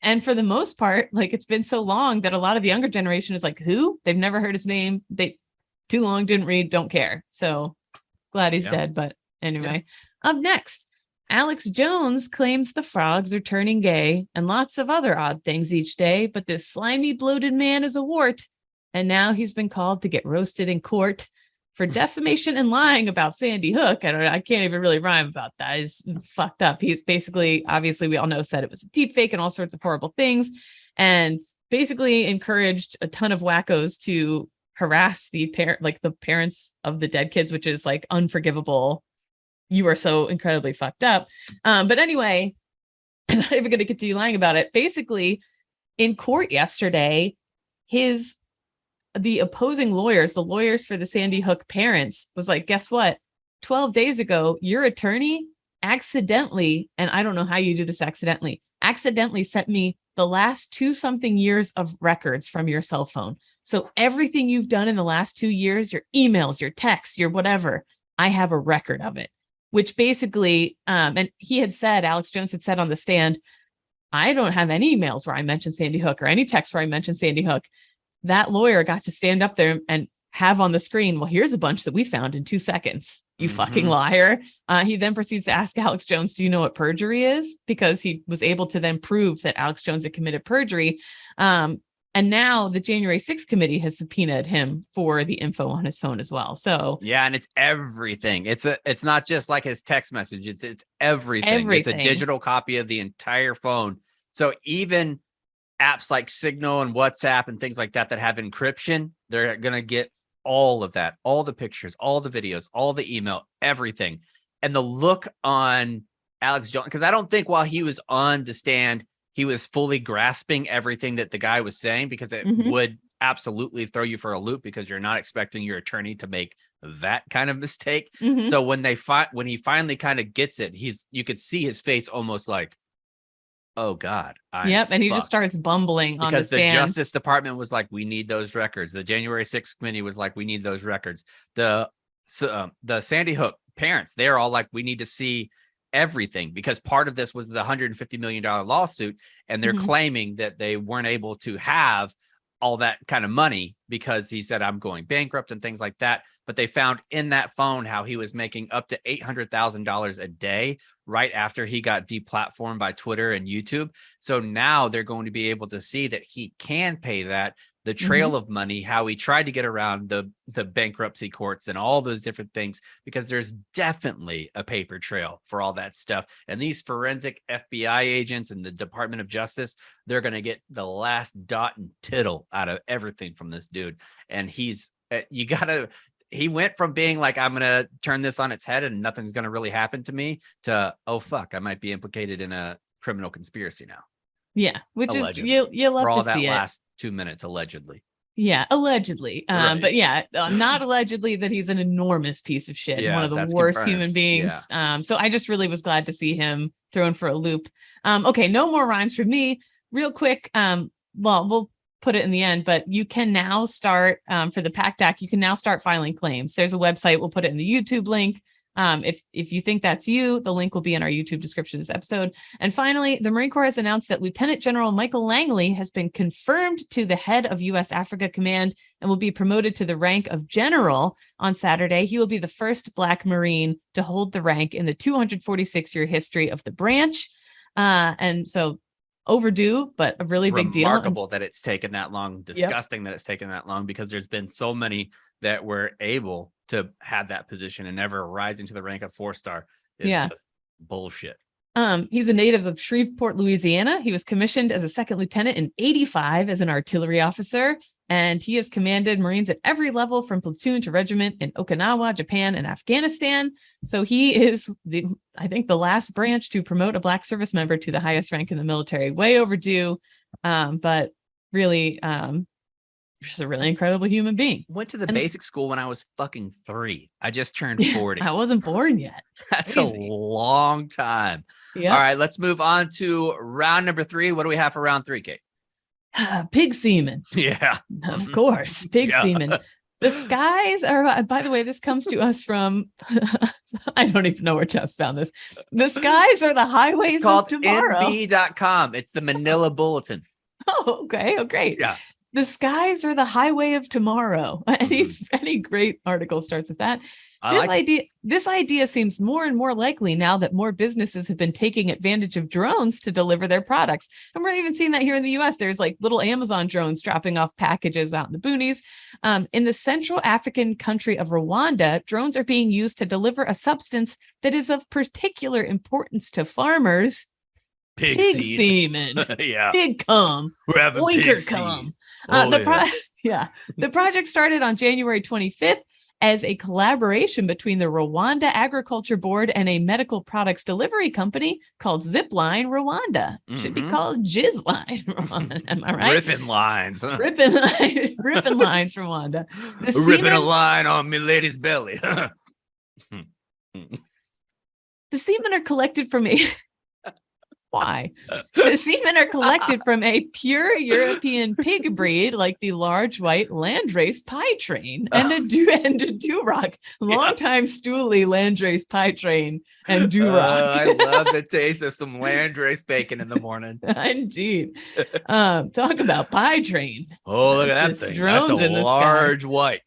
And for the most part, like it's been so long that a lot of the younger generation is like, who? They've never heard his name. They too long, didn't read, don't care. So glad he's dead. But anyway, up next, Alex Jones claims the frogs are turning gay and lots of other odd things each day. But this slimy, bloated man is a wart. And now he's been called to get roasted in court for defamation and lying about Sandy Hook. I can't even really rhyme about that. He's fucked up. He's basically, obviously, we all know, said it was a deep fake and all sorts of horrible things, and basically encouraged a ton of wackos to harass the parents of the dead kids, which is like unforgivable. You are so incredibly fucked up. But anyway, I'm not even going to continue lying about it. Basically, in court yesterday, the opposing lawyers, the lawyers for the Sandy Hook parents, was like, guess what? 12 days ago, your attorney accidentally, and I don't know how you do this accidentally sent me the last 2-something years of records from your cell phone. So everything you've done in the last 2 years, your emails, your texts, your whatever, I have a record of it, which basically, and Alex Jones had said on the stand, I don't have any emails where I mentioned Sandy Hook or any text where I mentioned Sandy Hook. That lawyer got to stand up there and have on the screen, well, here's a bunch that we found in 2 seconds. You fucking liar. He then proceeds to ask Alex Jones, do you know what perjury is? Because he was able to then prove that Alex Jones had committed perjury. And now the January 6th committee has subpoenaed him for the info on his phone as well. So yeah, and it's everything. It's not just like his text message. It's everything. It's a digital copy of the entire phone. So even apps like Signal and WhatsApp and things like that have encryption, they're gonna get all of that, all the pictures, all the videos, all the email, everything. And the look on Alex Jones, because I don't think while he was on the stand, he was fully grasping everything that the guy was saying, because it would absolutely throw you for a loop, because you're not expecting your attorney to make that kind of mistake. So when he finally kind of gets it, you could see his face almost like, oh God. And he just starts bumbling on the stand. The Justice Department was like, we need those records. The January 6th committee was like, we need those records. The Sandy Hook parents, they're all like, we need to see everything, because part of this was the $150 million lawsuit, and they're claiming that they weren't able to have all that kind of money because he said, I'm going bankrupt and things like that. But they found in that phone how he was making up to $800,000 a day right after he got deplatformed by Twitter and YouTube. So now they're going to be able to see that he can pay that, the trail of money, how he tried to get around the bankruptcy courts and all those different things, because there's definitely a paper trail for all that stuff. And these forensic FBI agents and the Department of Justice, they're going to get the last dot and tittle out of everything from this dude. And he went from being like, I'm going to turn this on its head and nothing's going to really happen to me, to, oh, fuck, I might be implicated in a criminal conspiracy now. Yeah, which allegedly. is you love for all to see that it. Last 2 minutes, allegedly. Yeah, allegedly. Right. But yeah, not allegedly that he's an enormous piece of shit, Yeah, one of the that's worst confirmed. human beings. So I just really was glad to see him thrown for a loop. Okay, no more rhymes for me. Real quick. Well, we'll put it in the end, but you can now start for the PACT Act. You can now start filing claims. There's a website. We'll put it in the YouTube link. If you think that's you, the link will be in our YouTube description of this episode. And finally, the Marine Corps has announced that Lieutenant General Michael Langley has been confirmed to the head of U.S. Africa Command and will be promoted to the rank of general on Saturday. He will be the first Black Marine to hold the rank in the 246-year history of the branch. And so overdue, but a really big deal. Remarkable that it's taken that long. Disgusting that it's taken that long, because there's been so many that were able to have that position and never rising to the rank of 4-star is just bullshit. He's a native of Shreveport, Louisiana. He was commissioned as a second lieutenant in 1985 as an artillery officer, and he has commanded Marines at every level from platoon to regiment in Okinawa, Japan, and Afghanistan. So he is I think the last branch to promote a Black service member to the highest rank in the military. Way overdue, but really just a really incredible human being. Went to the basic school when I was fucking 3. I just turned 40. I wasn't born yet. That's Crazy. a long time. Yeah. All right, let's move on to round number 3. What do we have for round 3, Kate? Pig semen. Yeah. Of course. Pig semen. The skies are, by the way, this comes to us from, I don't even know where Jeff's found this. The skies are the highways It's called of tomorrow. NB.com. It's the Manila Bulletin. Oh, okay. Oh, great. Yeah. The skies are the highway of tomorrow. Any great article starts with that. This idea seems more and more likely now that more businesses have been taking advantage of drones to deliver their products. And we're even seeing that here in the US. There's like little Amazon drones dropping off packages out in the boonies. In the Central African country of Rwanda, drones are being used to deliver a substance that is of particular importance to farmers. Pig semen. Yeah. Pig cum. We're having Oinker cum. The project started on January 25th as a collaboration between the Rwanda Agriculture Board and a medical products delivery company called Zipline Rwanda. Should be called Jizzline Rwanda. Am I right? Ripping lines. Huh? Ripping lines Rwanda. Ripping a line on me lady's belly. The semen are collected from Why? The semen are collected from a pure European pig breed like the large white landrace pie train and a Duroc. Longtime stoolie landrace pie train and Duroc. I love the taste of some landrace bacon in the morning. Indeed. Talk about pie train. Oh, look at that It's thing. drones That's a in the sky. large white.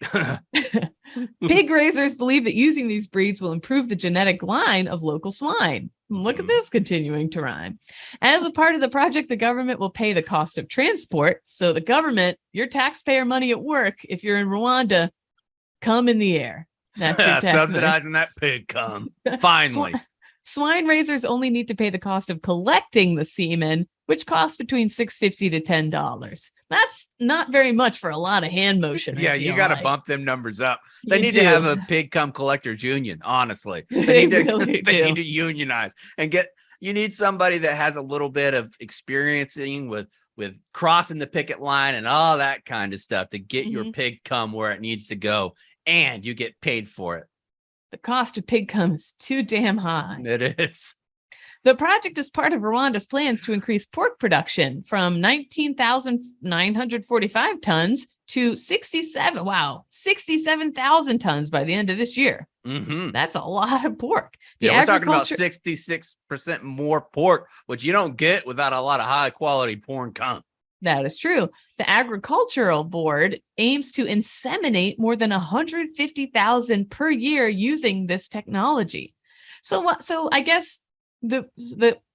Pig raisers believe that using these breeds will improve the genetic line of local swine. Look at this continuing to rhyme. As a part of the project, the government will pay the cost of transport. So the government, your taxpayer money at work, if you're in Rwanda, come in the air. That's your tax Subsidizing that pig cum. Finally. Swine raisers only need to pay the cost of collecting the semen, which costs between $6.50 to $10. That's not very much for a lot of hand motion. Yeah, you got to bump them numbers up. They You need do. to have a pig cum collectors union, honestly. They need to really they do. need to unionize and you need somebody that has a little bit of experiencing with crossing the picket line and all that kind of stuff to get your pig cum where it needs to go, and you get paid for it. The cost of pig cum is too damn high. It is. The project is part of Rwanda's plans to increase pork production from 19,945 tons to 67,000 tons by the end of this year. Mm-hmm. That's a lot of pork. We're talking about 66% more pork, which you don't get without a lot of high quality porn cum. That is true. The Agricultural Board aims to inseminate more than 150,000 per year using this technology. So I guess the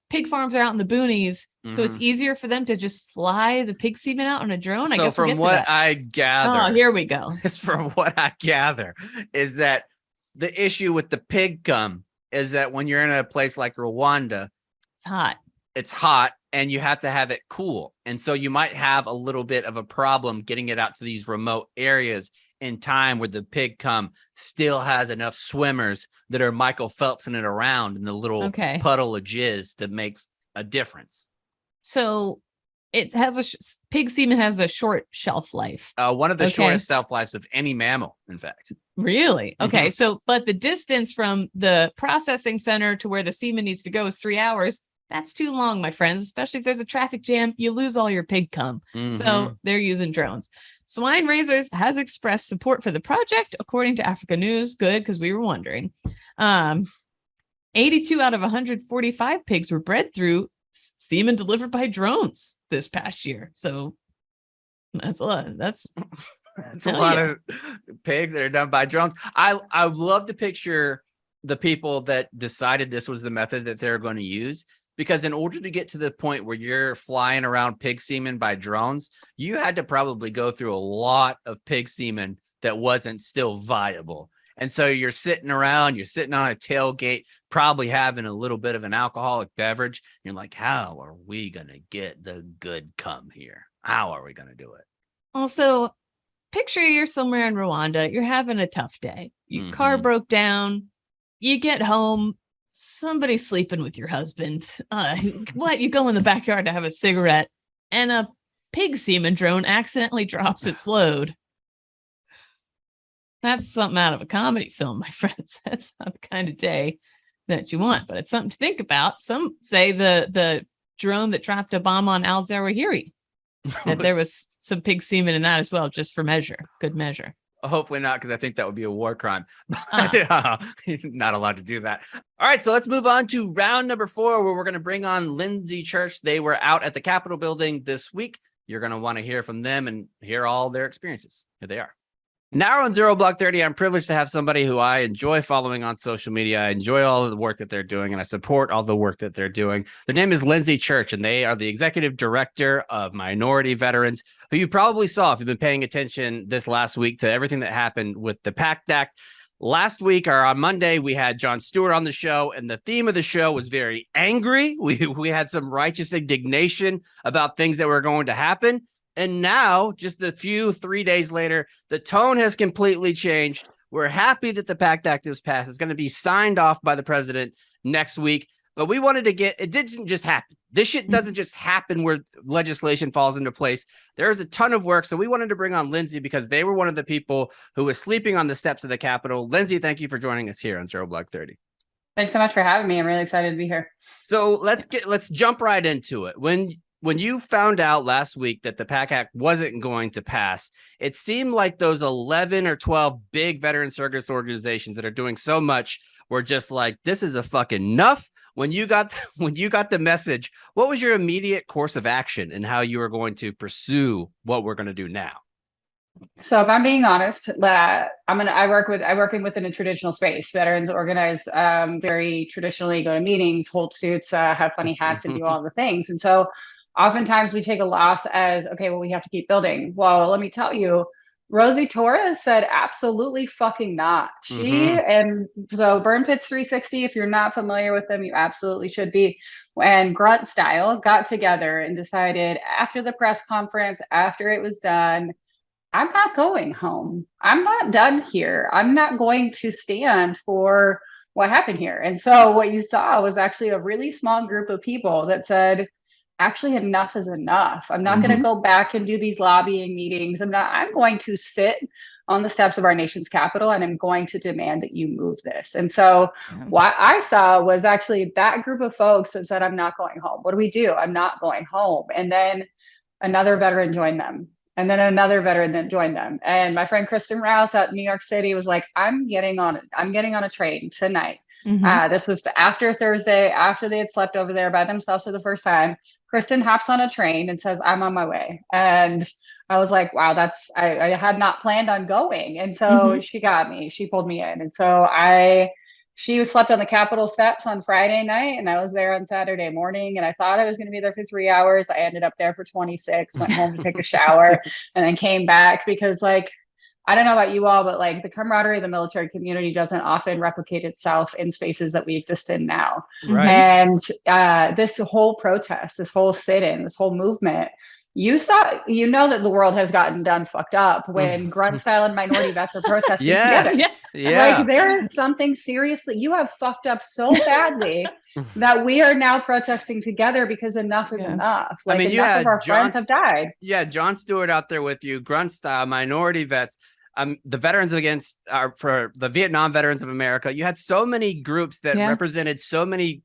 pig farms are out in the boonies, so it's easier for them to just fly the pig semen out on a drone. So I guess from what I gather, here we go. From what I gather, is that the issue with the pig cum is that when you're in a place like Rwanda, it's hot and you have to have it cool. And so you might have a little bit of a problem getting it out to these remote areas in time where the pig cum still has enough swimmers that are Michael Phelpsing it around in the little puddle of jizz that makes a difference. So it has pig semen has a short shelf life. One of the shortest shelf lives of any mammal, in fact. Really? Okay. So, but the distance from the processing center to where the semen needs to go is 3 hours. That's too long, my friends, especially if there's a traffic jam, you lose all your pig cum. So they're using drones. Swine Raisers has expressed support for the project, according to Africa News. Good, because we were wondering. 82 out of 145 pigs were bred through semen delivered by drones this past year. So that's a lot. That's a lot of pigs that are done by drones. I would love to picture the people that decided this was the method that they're going to use. Because in order to get to the point where you're flying around pig semen by drones, you had to probably go through a lot of pig semen that wasn't still viable. And so you're sitting around, you're sitting on a tailgate, probably having a little bit of an alcoholic beverage. You're like, how are we going to get the good cum here? How are we going to do it? Also, picture you're somewhere in Rwanda. You're having a tough day. Your car broke down. You get home. Somebody's sleeping with your husband. You go in the backyard to have a cigarette, and a pig semen drone accidentally drops its load. That's something out of a comedy film, my friends. That's not the kind of day that you want, but it's something to think about. Some say the drone that dropped a bomb on Al Zawahiri, that there was some pig semen in that as well, just for good measure. Hopefully not, because I think that would be a war crime. Not allowed to do that. All right, so let's move on to round number 4, where we're going to bring on Lindsay Church. They were out at the Capitol building this week. You're going to want to hear from them and hear all their experiences. Here they are. Now on Zero Block 30, I'm privileged to have somebody who I enjoy following on social media. I enjoy all of the work that they're doing, and I support all the work that they're doing. Their name is Lindsay Church, and they are the executive director of Minority Veterans, who you probably saw if you've been paying attention this last week to everything that happened with the PACT Act. Last week, or on Monday, we had Jon Stewart on the show, and the theme of the show was very angry. We had some righteous indignation about things that were going to happen. And now, just 3 days later, the tone has completely changed. We're happy that the PACT Act was passed. It's going to be signed off by the president next week. But we wanted to it didn't just happen. This shit doesn't just happen where legislation falls into place. There's a ton of work. So we wanted to bring on Lindsay because they were one of the people who was sleeping on the steps of the Capitol. Lindsay, thank you for joining us here on Zero Block 30. Thanks so much for having me. I'm really excited to be here. So let's jump right into it. When you found out last week that the PAC Act wasn't going to pass, it seemed like those 11 or 12 big veteran service organizations that are doing so much were just like, this is a fucking enough. When you got the message, what was your immediate course of action and how you were going to pursue what we're going to do now? So if I'm being honest, I working within a traditional space. Veterans organized very traditionally, go to meetings, hold suits, have funny hats, and do all the things. And so oftentimes we take a loss as, okay, well, we have to keep building. Well, let me tell you, Rosie Torres said absolutely fucking not. And so Burn Pits 360, if you're not familiar with them, you absolutely should be. And Grunt Style got together and decided after the press conference, after it was done, I'm not going home. I'm not done here. I'm not going to stand for what happened here. And so what you saw was actually a really small group of people that said, actually, enough is enough. I'm not going to go back and do these lobbying meetings. I'm going to sit on the steps of our nation's capital and I'm going to demand that you move this. And so what I saw was actually that group of folks that said, I'm not going home. What do we do? I'm not going home. And then another veteran joined them. And then another veteran that joined them. And my friend Kristen Rouse out in New York City was like, I'm getting on a train tonight. This was after Thursday, after they had slept over there by themselves for the first time. Kristen hops on a train and says, I'm on my way. And I was like, wow, I had not planned on going. And so she got me, she pulled me in. And so she slept on the Capitol steps on Friday night, and I was there on Saturday morning, and I thought I was going to be there for 3 hours. I ended up there for 26, went home to take a shower, and then came back because, like, I don't know about you all, but like the camaraderie of the military community doesn't often replicate itself in spaces that we exist in now. Right. And this whole protest, this whole sit-in, this whole movement, you know that the world has gotten done fucked up when Grunt Style and minority vets are protesting together. Like there is something seriously, you have fucked up so badly that we are now protesting together because enough is enough. Like, I mean, enough of our friends have died. Yeah, John Stewart out there with you, Grunt Style, minority vets, the veterans for the Vietnam Veterans of America. You had so many groups that represented so many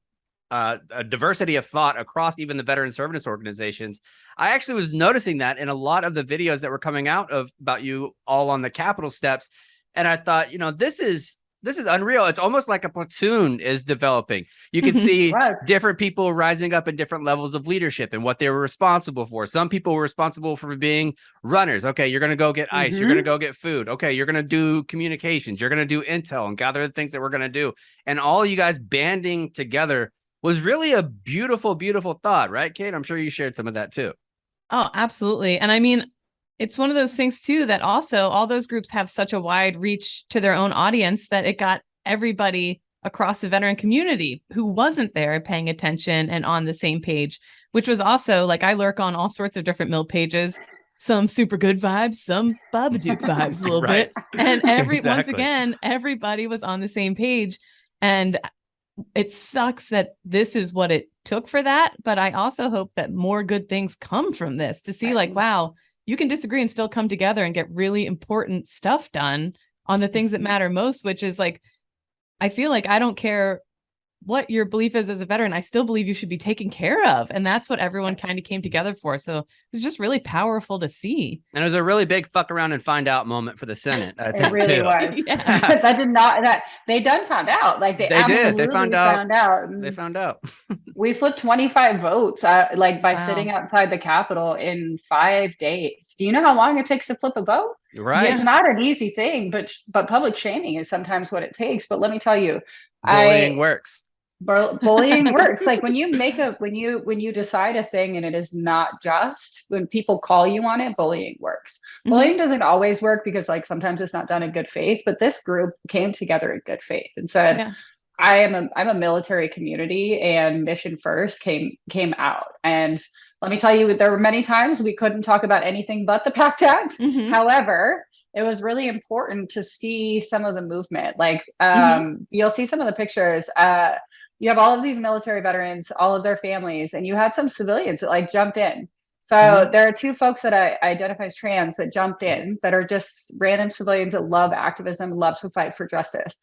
a diversity of thought across even the veteran service organizations. I actually was noticing that in a lot of the videos that were coming out about you all on the Capitol steps. And I thought, this is unreal. It's almost like a platoon is developing. You can see different people rising up in different levels of leadership and what they were responsible for. Some people were responsible for being runners. Okay, you're going to go get ice. You're going to go get food. Okay, you're going to do communications. You're going to do intel and gather the things that we're going to do. And all you guys banding together was really a beautiful, beautiful thought, right, Kate? I'm sure you shared some of that too. Oh, absolutely. And I mean, it's one of those things too, that also all those groups have such a wide reach to their own audience that it got everybody across the veteran community who wasn't there paying attention and on the same page, which was also like, I lurk on all sorts of different mill pages, some super good vibes, some Babadook vibes a little bit. And once again, everybody was on the same page. And it sucks that this is what it took for that. But I also hope that more good things come from this to see like, wow, you can disagree and still come together and get really important stuff done on the things that matter most, which is like, I feel like I don't care what your belief is as a veteran. I still believe you should be taken care of. And that's what everyone kind of came together for. So it's just really powerful to see. And it was a really big fuck around and find out moment for the Senate. I think it really too. Was. They done found out. Like they did. They found out. They found out. We flipped 25 votes by sitting outside the Capitol in 5 days. Do you know how long it takes to flip a vote? Right. It's not an easy thing, but public shaming is sometimes what it takes. But let me tell you, bullying works. Bullying works. Like when you decide a thing and it is not just, when people call you on it, bullying works. Bullying doesn't always work because like sometimes it's not done in good faith, but this group came together in good faith and said, I'm a military community and mission first came out. And let me tell you, there were many times we couldn't talk about anything but the PACT Act. However, it was really important to see some of the movement. Like you'll see some of the pictures. You have all of these military veterans, all of their families, and you had some civilians that like jumped in. So there are 2 folks that I identify as trans that jumped in that are just random civilians that love activism, love to fight for justice.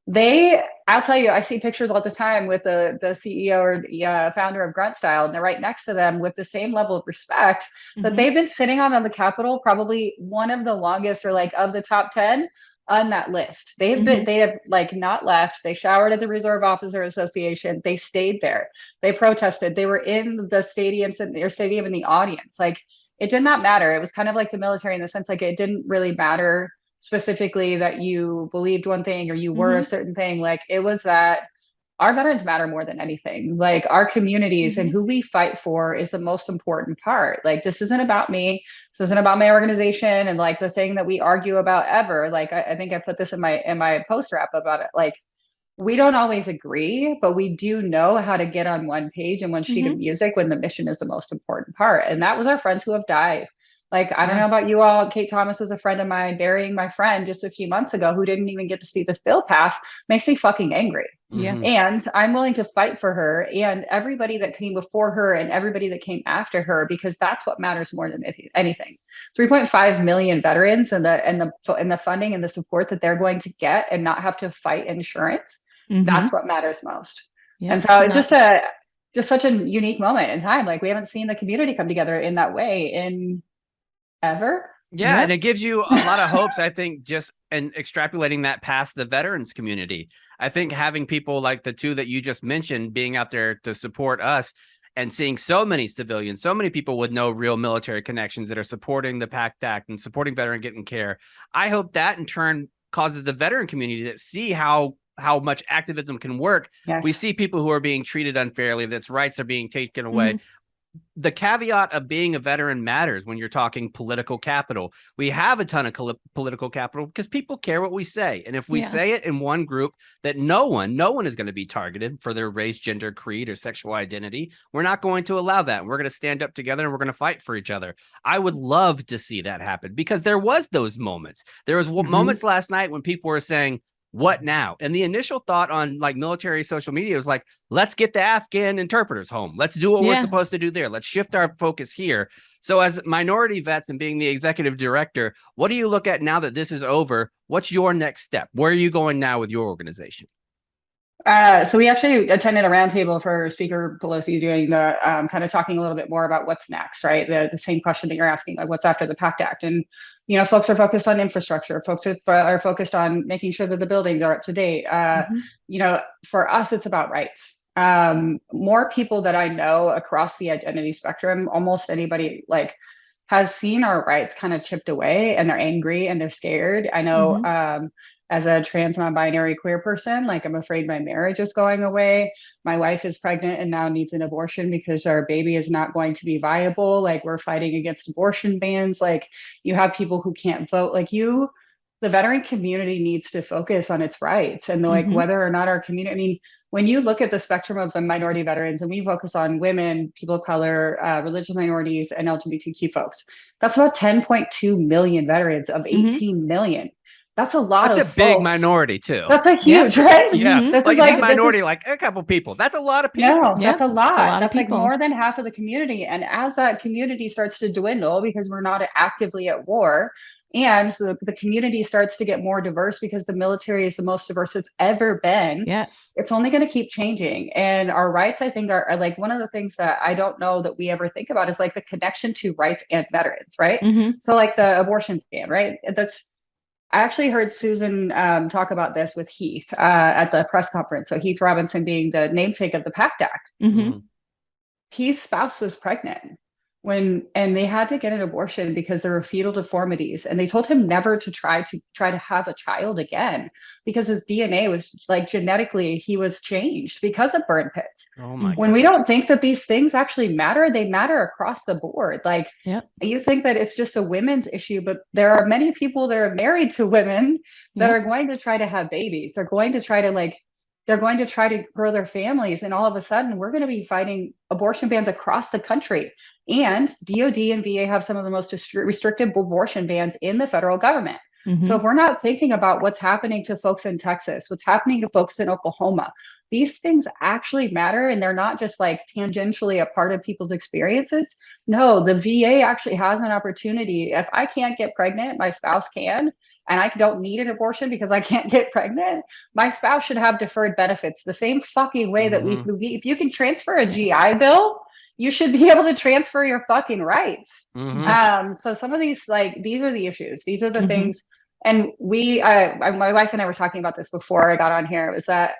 I'll tell you, I see pictures all the time with the CEO or the founder of Grunt Style, and they're right next to them with the same level of respect that they've been sitting on the Capitol, probably one of the longest or like of the top 10 on that list. They have like not left. They showered at the Reserve Officer Association. They stayed there. They protested. They were in the stadium in the audience. Like it did not matter. It was kind of like the military in the sense like it didn't really matter specifically that you believed one thing or you were a certain thing. Like it was that our veterans matter more than anything. Like our communities and who we fight for is the most important part. Like this isn't about me. This isn't about my organization and like the thing that we argue about ever. Like I think I put this in my post wrap about it. Like we don't always agree, but we do know how to get on one page and one sheet of music when the mission is the most important part. And that was our friends who have died. Like, I don't know about you all. Kate Thomas was a friend of mine. Burying my friend just a few months ago who didn't even get to see this bill pass makes me fucking angry. Yeah. And I'm willing to fight for her and everybody that came before her and everybody that came after her, because that's what matters more than anything. 3.5 million veterans and the funding and the support that they're going to get and not have to fight insurance. That's what matters most. And so it's just such a unique moment in time. Like we haven't seen the community come together in that way in ever. Yeah, and it gives you a lot of hopes, I think, just and extrapolating that past the veterans community. I think having people like the two that you just mentioned being out there to support us and seeing so many civilians, so many people with no real military connections that are supporting the PACT Act and supporting veteran getting care. I hope that in turn causes the veteran community to see how much activism can work. We see people who are being treated unfairly, that's rights are being taken away. The caveat of being a veteran matters when you're talking political capital. We have a ton of political capital because people care what we say. And if we say it in one group that no one is going to be targeted for their race, gender, creed, or sexual identity, we're not going to allow that. We're going to stand up together and we're going to fight for each other. I would love to see that happen because there was those moments. There was moments last night when people were saying, what now? And the initial thought on like military social media was like, let's get the Afghan interpreters home. Let's do what we're supposed to do there. Let's shift our focus here. So as minority vets and being the executive director, what do you look at now that this is over? What's your next step? Where are you going now with your organization? So we actually attended a roundtable for Speaker Pelosi doing the kind of talking a little bit more about what's next, right? The same question that you're asking, like what's after the PACT Act. And, you know, folks are focused on infrastructure. Folks are focused on making sure that the buildings are up to date. You know, for us, it's about rights. More people that I know across the identity spectrum, almost anybody like has seen our rights kind of chipped away and they're angry and they're scared. I know as a trans non-binary queer person, like I'm afraid my marriage is going away. My wife is pregnant and now needs an abortion because our baby is not going to be viable. Like we're fighting against abortion bans. Like you have people who can't vote. Like the veteran community needs to focus on its rights and like whether or not our community, I mean, when you look at the spectrum of the minority veterans and we focus on women, people of color, religious minorities, and LGBTQ folks, that's about 10.2 million veterans of 18 million. That's a lot. That's a big minority too. That's a huge, right? Yeah. This like, is like minority, like a couple people. That's a lot of people. No, that's a lot. That's like more than half of the community. And as that community starts to dwindle because we're not actively at war, and so the community starts to get more diverse because the military is the most diverse it's ever been. It's only going to keep changing. And our rights, I think, are like one of the things that I don't know that we ever think about is like the connection to rights and veterans, right? So like the abortion ban, right? I actually heard Susan talk about this with Heath at the press conference. So Heath Robinson being the namesake of the PACT Act. Heath's spouse was pregnant and they had to get an abortion because there were fetal deformities. And they told him never to try to have a child again because his DNA was like genetically, he was changed because of burn pits. When we don't think that these things actually matter, they matter across the board. Like you think that it's just a women's issue, but there are many people that are married to women that are going to try to have babies. They're going to try to grow their families. And all of a sudden we're going to be fighting abortion bans across the country. And DOD and VA have some of the most restrictive abortion bans in the federal government. So if we're not thinking about what's happening to folks in Texas, what's happening to folks in Oklahoma, these things actually matter, and they're not just like tangentially a part of people's experiences. No, the VA actually has an opportunity. If I can't get pregnant, my spouse can, and I don't need an abortion because I can't get pregnant, my spouse should have deferred benefits the same fucking way that if you can transfer a GI Bill, you should be able to transfer your fucking rights. So some of these, like, these are the issues. These are the things. And my wife and I were talking about this before I got on here. It was that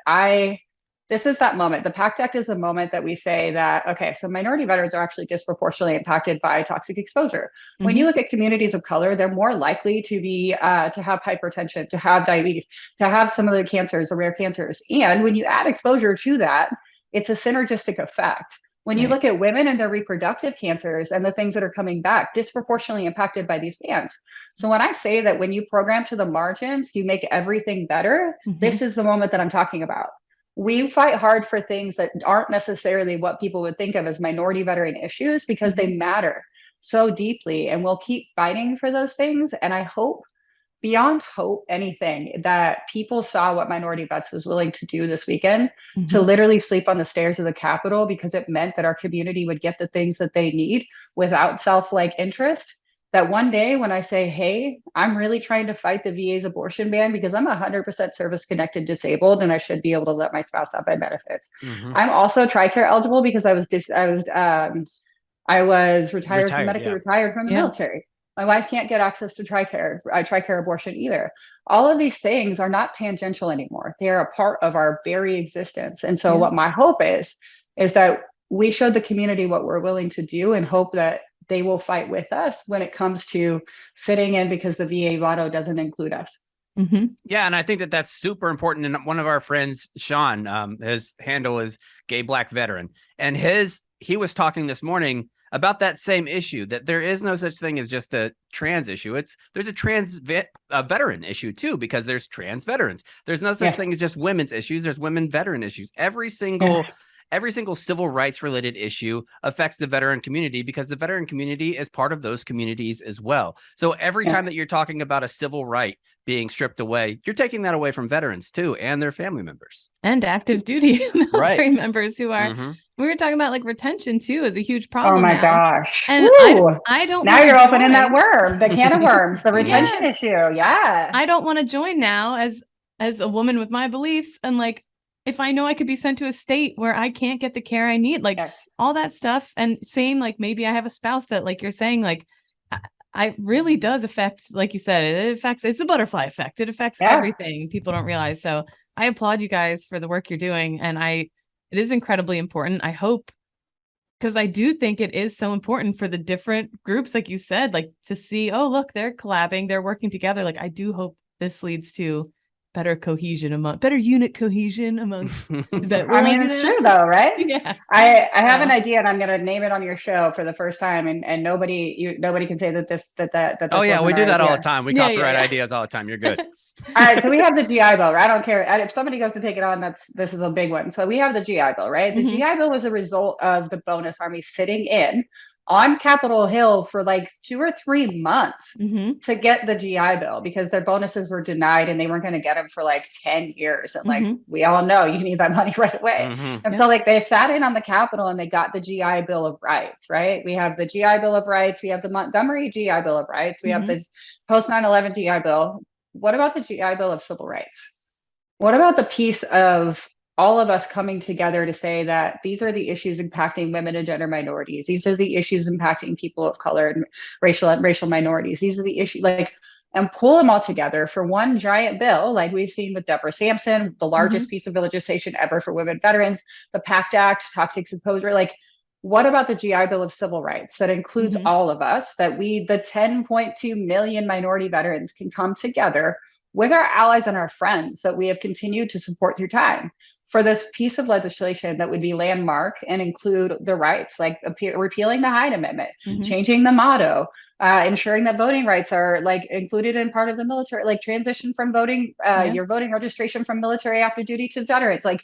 this is that moment. The PACT Act is the moment that we say that, okay, so minority veterans are actually disproportionately impacted by toxic exposure. When you look at communities of color, they're more likely to be, to have hypertension, to have diabetes, to have some of the cancers, the rare cancers. And when you add exposure to that, it's a synergistic effect. When you look at women and their reproductive cancers and the things that are coming back, disproportionately impacted by these bans. So when I say that when you program to the margins, you make everything better, this is the moment that I'm talking about. We fight hard for things that aren't necessarily what people would think of as minority veteran issues, because they matter so deeply, and we'll keep fighting for those things. And I hope, beyond hope, anything, that people saw what Minority Vets was willing to do this weekend, to literally sleep on the stairs of the Capitol, because it meant that our community would get the things that they need without interest. That one day when I say, hey, I'm really trying to fight the VA's abortion ban because I'm 100% service-connected disabled and I should be able to let my spouse have my benefits. I'm also TRICARE eligible because I was retired from Medicare, retired from the military. My wife can't get access to TRICARE abortion either. All of these things are not tangential anymore. They are a part of our very existence. And so what my hope is that we showed the community what we're willing to do, and hope that they will fight with us when it comes to sitting in because the VA motto doesn't include us. Yeah, and I think that that's super important. And one of our friends, Sean, his handle is Gay Black Veteran, and he was talking this morning about that same issue, that there is no such thing as just a trans issue. There's a trans veteran issue too, because there's trans veterans. There's no such thing as just women's issues. There's women veteran issues. Every single civil rights related issue affects the veteran community, because the veteran community is part of those communities as well. So every time that you're talking about a civil right being stripped away, you're taking that away from veterans too, and their family members and active duty military members who are. We were talking about like retention too is a huge problem. Oh my gosh. And I don't. Now you're opening that worm, the can of worms, the retention issue. Yeah. I don't want to join now as a woman with my beliefs, and like, if I know I could be sent to a state where I can't get the care I need, like all that stuff. And same, like maybe I have a spouse that, like you're saying, like I really does affect, like you said, it's the butterfly effect. It affects everything people don't realize. So I applaud you guys for the work you're doing. And it is incredibly important. I hope, because I do think it is so important for the different groups, like you said, like to see, oh, look, they're collabing, they're working together. Like, I do hope this leads to better unit cohesion amongst that. I mean, it's true though, right? Yeah. I have an idea, and I'm going to name it on your show for the first time, and nobody can say that this. Oh yeah, we do that all the time. We copyright ideas all the time. You're good. All right, so we have the GI Bill. I don't care if somebody goes to take it on. This is a big one. So we have the GI Bill, right? The GI Bill was a result of the bonus army sitting in on Capitol Hill for like 2 or 3 months to get the GI Bill, because their bonuses were denied and they weren't going to get them for like 10 years. And like we all know, you need that money right away. And so like they sat in on the Capitol and they got the GI Bill of Rights, right? We have the GI Bill of Rights. We have the Montgomery GI Bill of Rights. We have the post 9/11 GI Bill. What about the GI Bill of Civil Rights? What about the piece of all of us coming together to say that these are the issues impacting women and gender minorities. These are the issues impacting people of color and racial minorities. These are the issues, and pull them all together for one giant bill, like we've seen with Deborah Sampson, the largest piece of legislation ever for women veterans, the PACT Act, toxic exposure. Like, what about the GI Bill of Civil Rights that includes all of us, that we, the 10.2 million minority veterans, can come together with our allies and our friends that we have continued to support through time for this piece of legislation that would be landmark and include the rights, like repealing the Hyde Amendment, changing the motto, ensuring that voting rights are like included in part of the military, like transition from voting, your voting registration from military active duty to veterans, like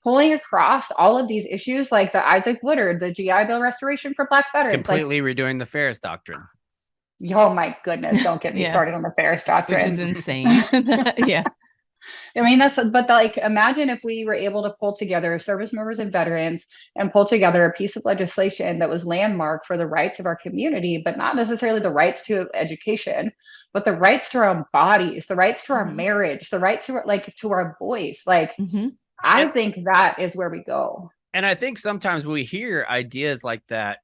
pulling across all of these issues, like the Isaac Woodard, the GI Bill restoration for Black veterans. Completely redoing the Ferris Doctrine. Oh my goodness, don't get me started on the Ferris Doctrine. Which is insane. I mean, but like, imagine if we were able to pull together service members and veterans and pull together a piece of legislation that was landmark for the rights of our community, but not necessarily the rights to education, but the rights to our own bodies, the rights to our marriage, the right to to our voice. Like, I think that is where we go. And I think sometimes we hear ideas like that,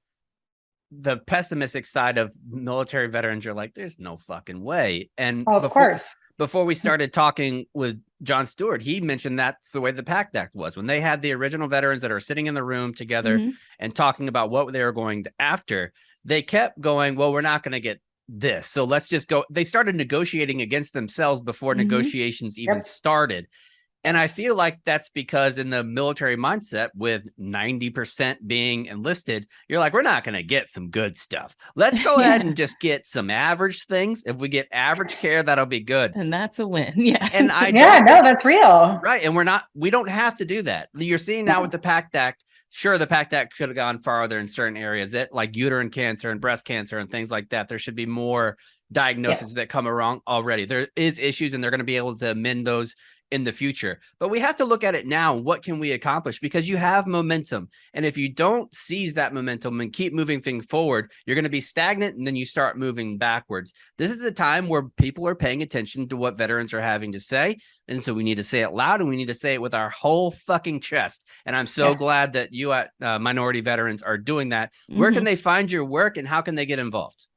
the pessimistic side of military veterans are like, there's no fucking way. And of course, before we started talking with John Stewart, he mentioned that's the way the PACT Act was. When they had the original veterans that are sitting in the room together and talking about what they were going to after, they kept going, well, we're not going to get this. So let's just go. They started negotiating against themselves before negotiations even started. And I feel like that's because in the military mindset, with 90% being enlisted, you're like, we're not going to get some good stuff. Let's go ahead and just get some average things. If we get average care, that'll be good. And that's a win. Yeah. And that's real. Right. And we don't have to do that. You're seeing now with the PACT Act. Sure, the PACT Act should have gone farther in certain areas, like uterine cancer and breast cancer and things like that. There should be more diagnoses that come along already. There is issues, and they're going to be able to amend those in the future. But we have to look at it now. What can we accomplish? Because you have momentum. And if you don't seize that momentum and keep moving things forward, you're going to be stagnant, and then you start moving backwards. This is a time where people are paying attention to what veterans are having to say. And so we need to say it loud, and we need to say it with our whole fucking chest. And I'm so glad that you at Minority Veterans are doing that. Where can they find your work, and how can they get involved?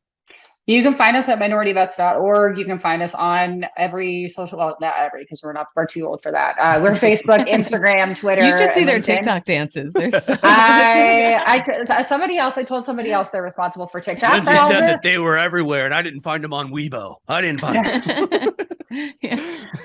You can find us at minoritybets.org. You can find us on every social, well, not every, because we're too old for that. We're Facebook, Instagram, Twitter. You should see their LinkedIn. TikTok dances. They're so I told somebody else they're responsible for TikTok. Lindsay said that they were everywhere, and I didn't find them on Weibo. I didn't find them.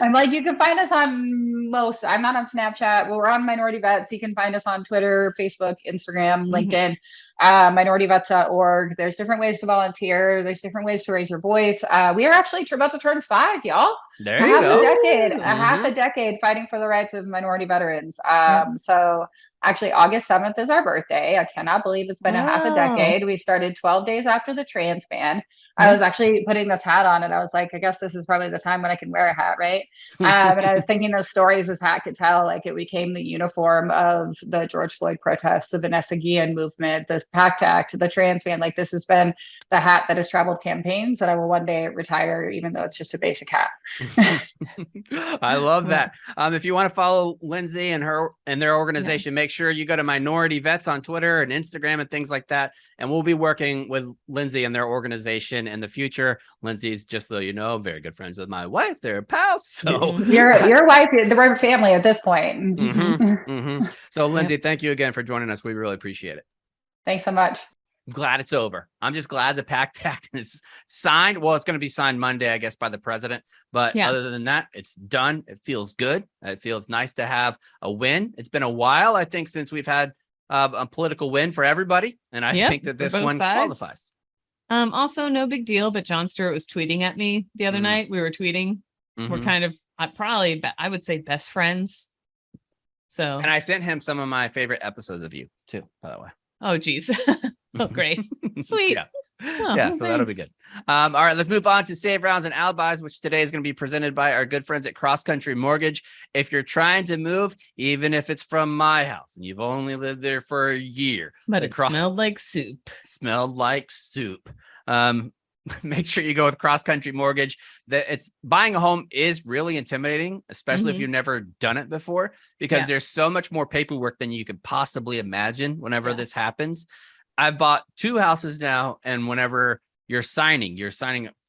I'm like, you can find us on most. I'm not on Snapchat. Well, we're on Minority Vets. You can find us on Twitter, Facebook, Instagram, LinkedIn, minoritybets.org. There's different ways to volunteer. There's different ways to raise your voice. We are actually about to turn 5, y'all. There you go. Half a decade fighting for the rights of minority veterans. So actually, August 7th is our birthday. I cannot believe it's been a half a decade. We started 12 days after the trans ban. I was actually putting this hat on, and I was like, I guess this is probably the time when I can wear a hat, right? And I was thinking those stories this hat could tell, like it became the uniform of the George Floyd protests, the Vanessa Guillen movement, the PACT Act, the trans ban. Like, this has been the hat that has traveled campaigns, that I will one day retire, even though it's just a basic hat. I love that. If you want to follow Lindsay and her and their organization, make sure you go to Minority Vets on Twitter and Instagram and things like that. And we'll be working with Lindsay and their organization in the future. Lindsay's, just so you know, very good friends with my wife. They're pals. So your wife, the family at this point. So Lindsay, thank you again for joining us. We really appreciate it. Thanks so much. I'm glad it's over. I'm just glad the PACT Act is signed. Well, it's going to be signed Monday, I guess, by the president. But other than that, it's done. It feels good. It feels nice to have a win. It's been a while, I think, since we've had a political win for everybody. And I think that this one qualifies. Also, no big deal, but John Stewart was tweeting at me the other night. We were tweeting. We're kind of probably, I would say, best friends. So, and I sent him some of my favorite episodes of you too, by the way. Oh, geez. Oh, great. Sweet. So that'll be good. All right, let's move on to Save Rounds and Alibis, which today is going to be presented by our good friends at Cross Country Mortgage. If you're trying to move, even if it's from my house and you've only lived there for a year, but it smelled like soup. Make sure you go with Cross Country Mortgage. It's buying a home is really intimidating, especially if you've never done it before, because there's so much more paperwork than you could possibly imagine whenever this happens. I've bought 2 houses now, and whenever you're signing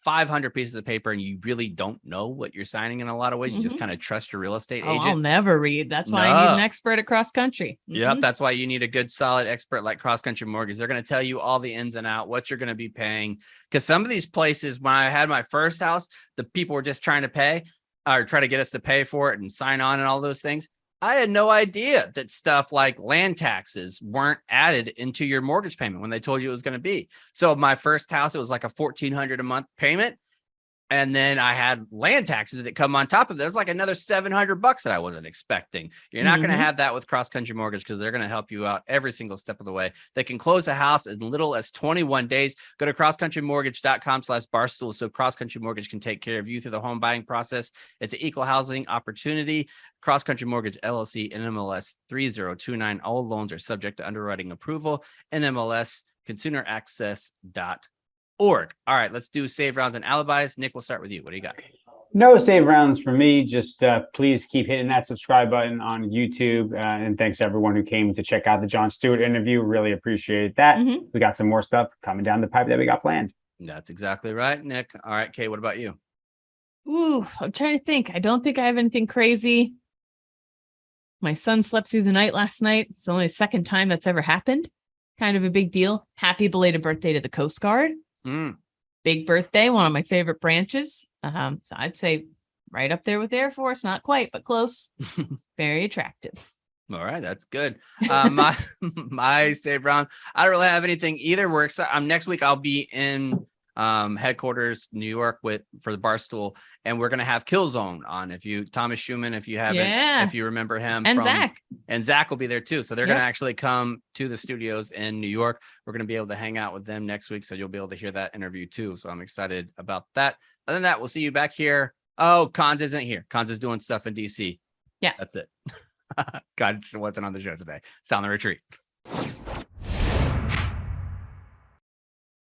500 pieces of paper, and you really don't know what you're signing in a lot of ways. You just kind of trust your real estate agent. I'll never read. That's why I need an expert at Cross Country. Yep. That's why you need a good, solid expert like Cross Country Mortgage. They're going to tell you all the ins and out, what you're going to be paying. Because some of these places, when I had my first house, the people were just trying to pay or try to get us to pay for it and sign on and all those things. I had no idea that stuff like land taxes weren't added into your mortgage payment when they told you it was going to be. So my first house, it was like a $1,400 a month payment. And then I had land taxes that come on top of it. There's like another $700 that I wasn't expecting. You're not going to have that with Cross Country Mortgage because they're going to help you out every single step of the way. They can close a house in little as 21 days. Go to crosscountrymortgage.com/barstool so Cross Country Mortgage can take care of you through the home buying process. It's an equal housing opportunity. Cross Country Mortgage LLC, NMLS 3029. All loans are subject to underwriting approval. NMLS consumeraccess.org. All right, let's do save rounds and alibis. Nick, we'll start with you. What do you got? No save rounds for me. Just please keep hitting that subscribe button on YouTube. And thanks to everyone who came to check out the Jon Stewart interview. Really appreciate that. We got some more stuff coming down the pipe that we got planned. That's exactly right, Nick. All right, Kay, what about you? Ooh, I'm trying to think. I don't think I have anything crazy. My son slept through the night last night. It's only the second time that's ever happened. Kind of a big deal. Happy belated birthday to the Coast Guard. Big birthday, one of my favorite branches. So I'd say right up there with Air Force, not quite, but close. Very attractive. All right, that's good. My save round. I don't really have anything either. We're excited. Next week I'll be in headquarters, New York, for the Barstool, and we're gonna have Killzone on. Thomas Schumann, if you haven't, if you remember him, and Zach will be there too. So they're gonna actually come to the studios in New York. We're gonna be able to hang out with them next week, so you'll be able to hear that interview too. So I'm excited about that. Other than that, we'll see you back here. Oh, Cons isn't here. Cons is doing stuff in DC. Yeah, that's it. God wasn't on the show today. Sound the retreat.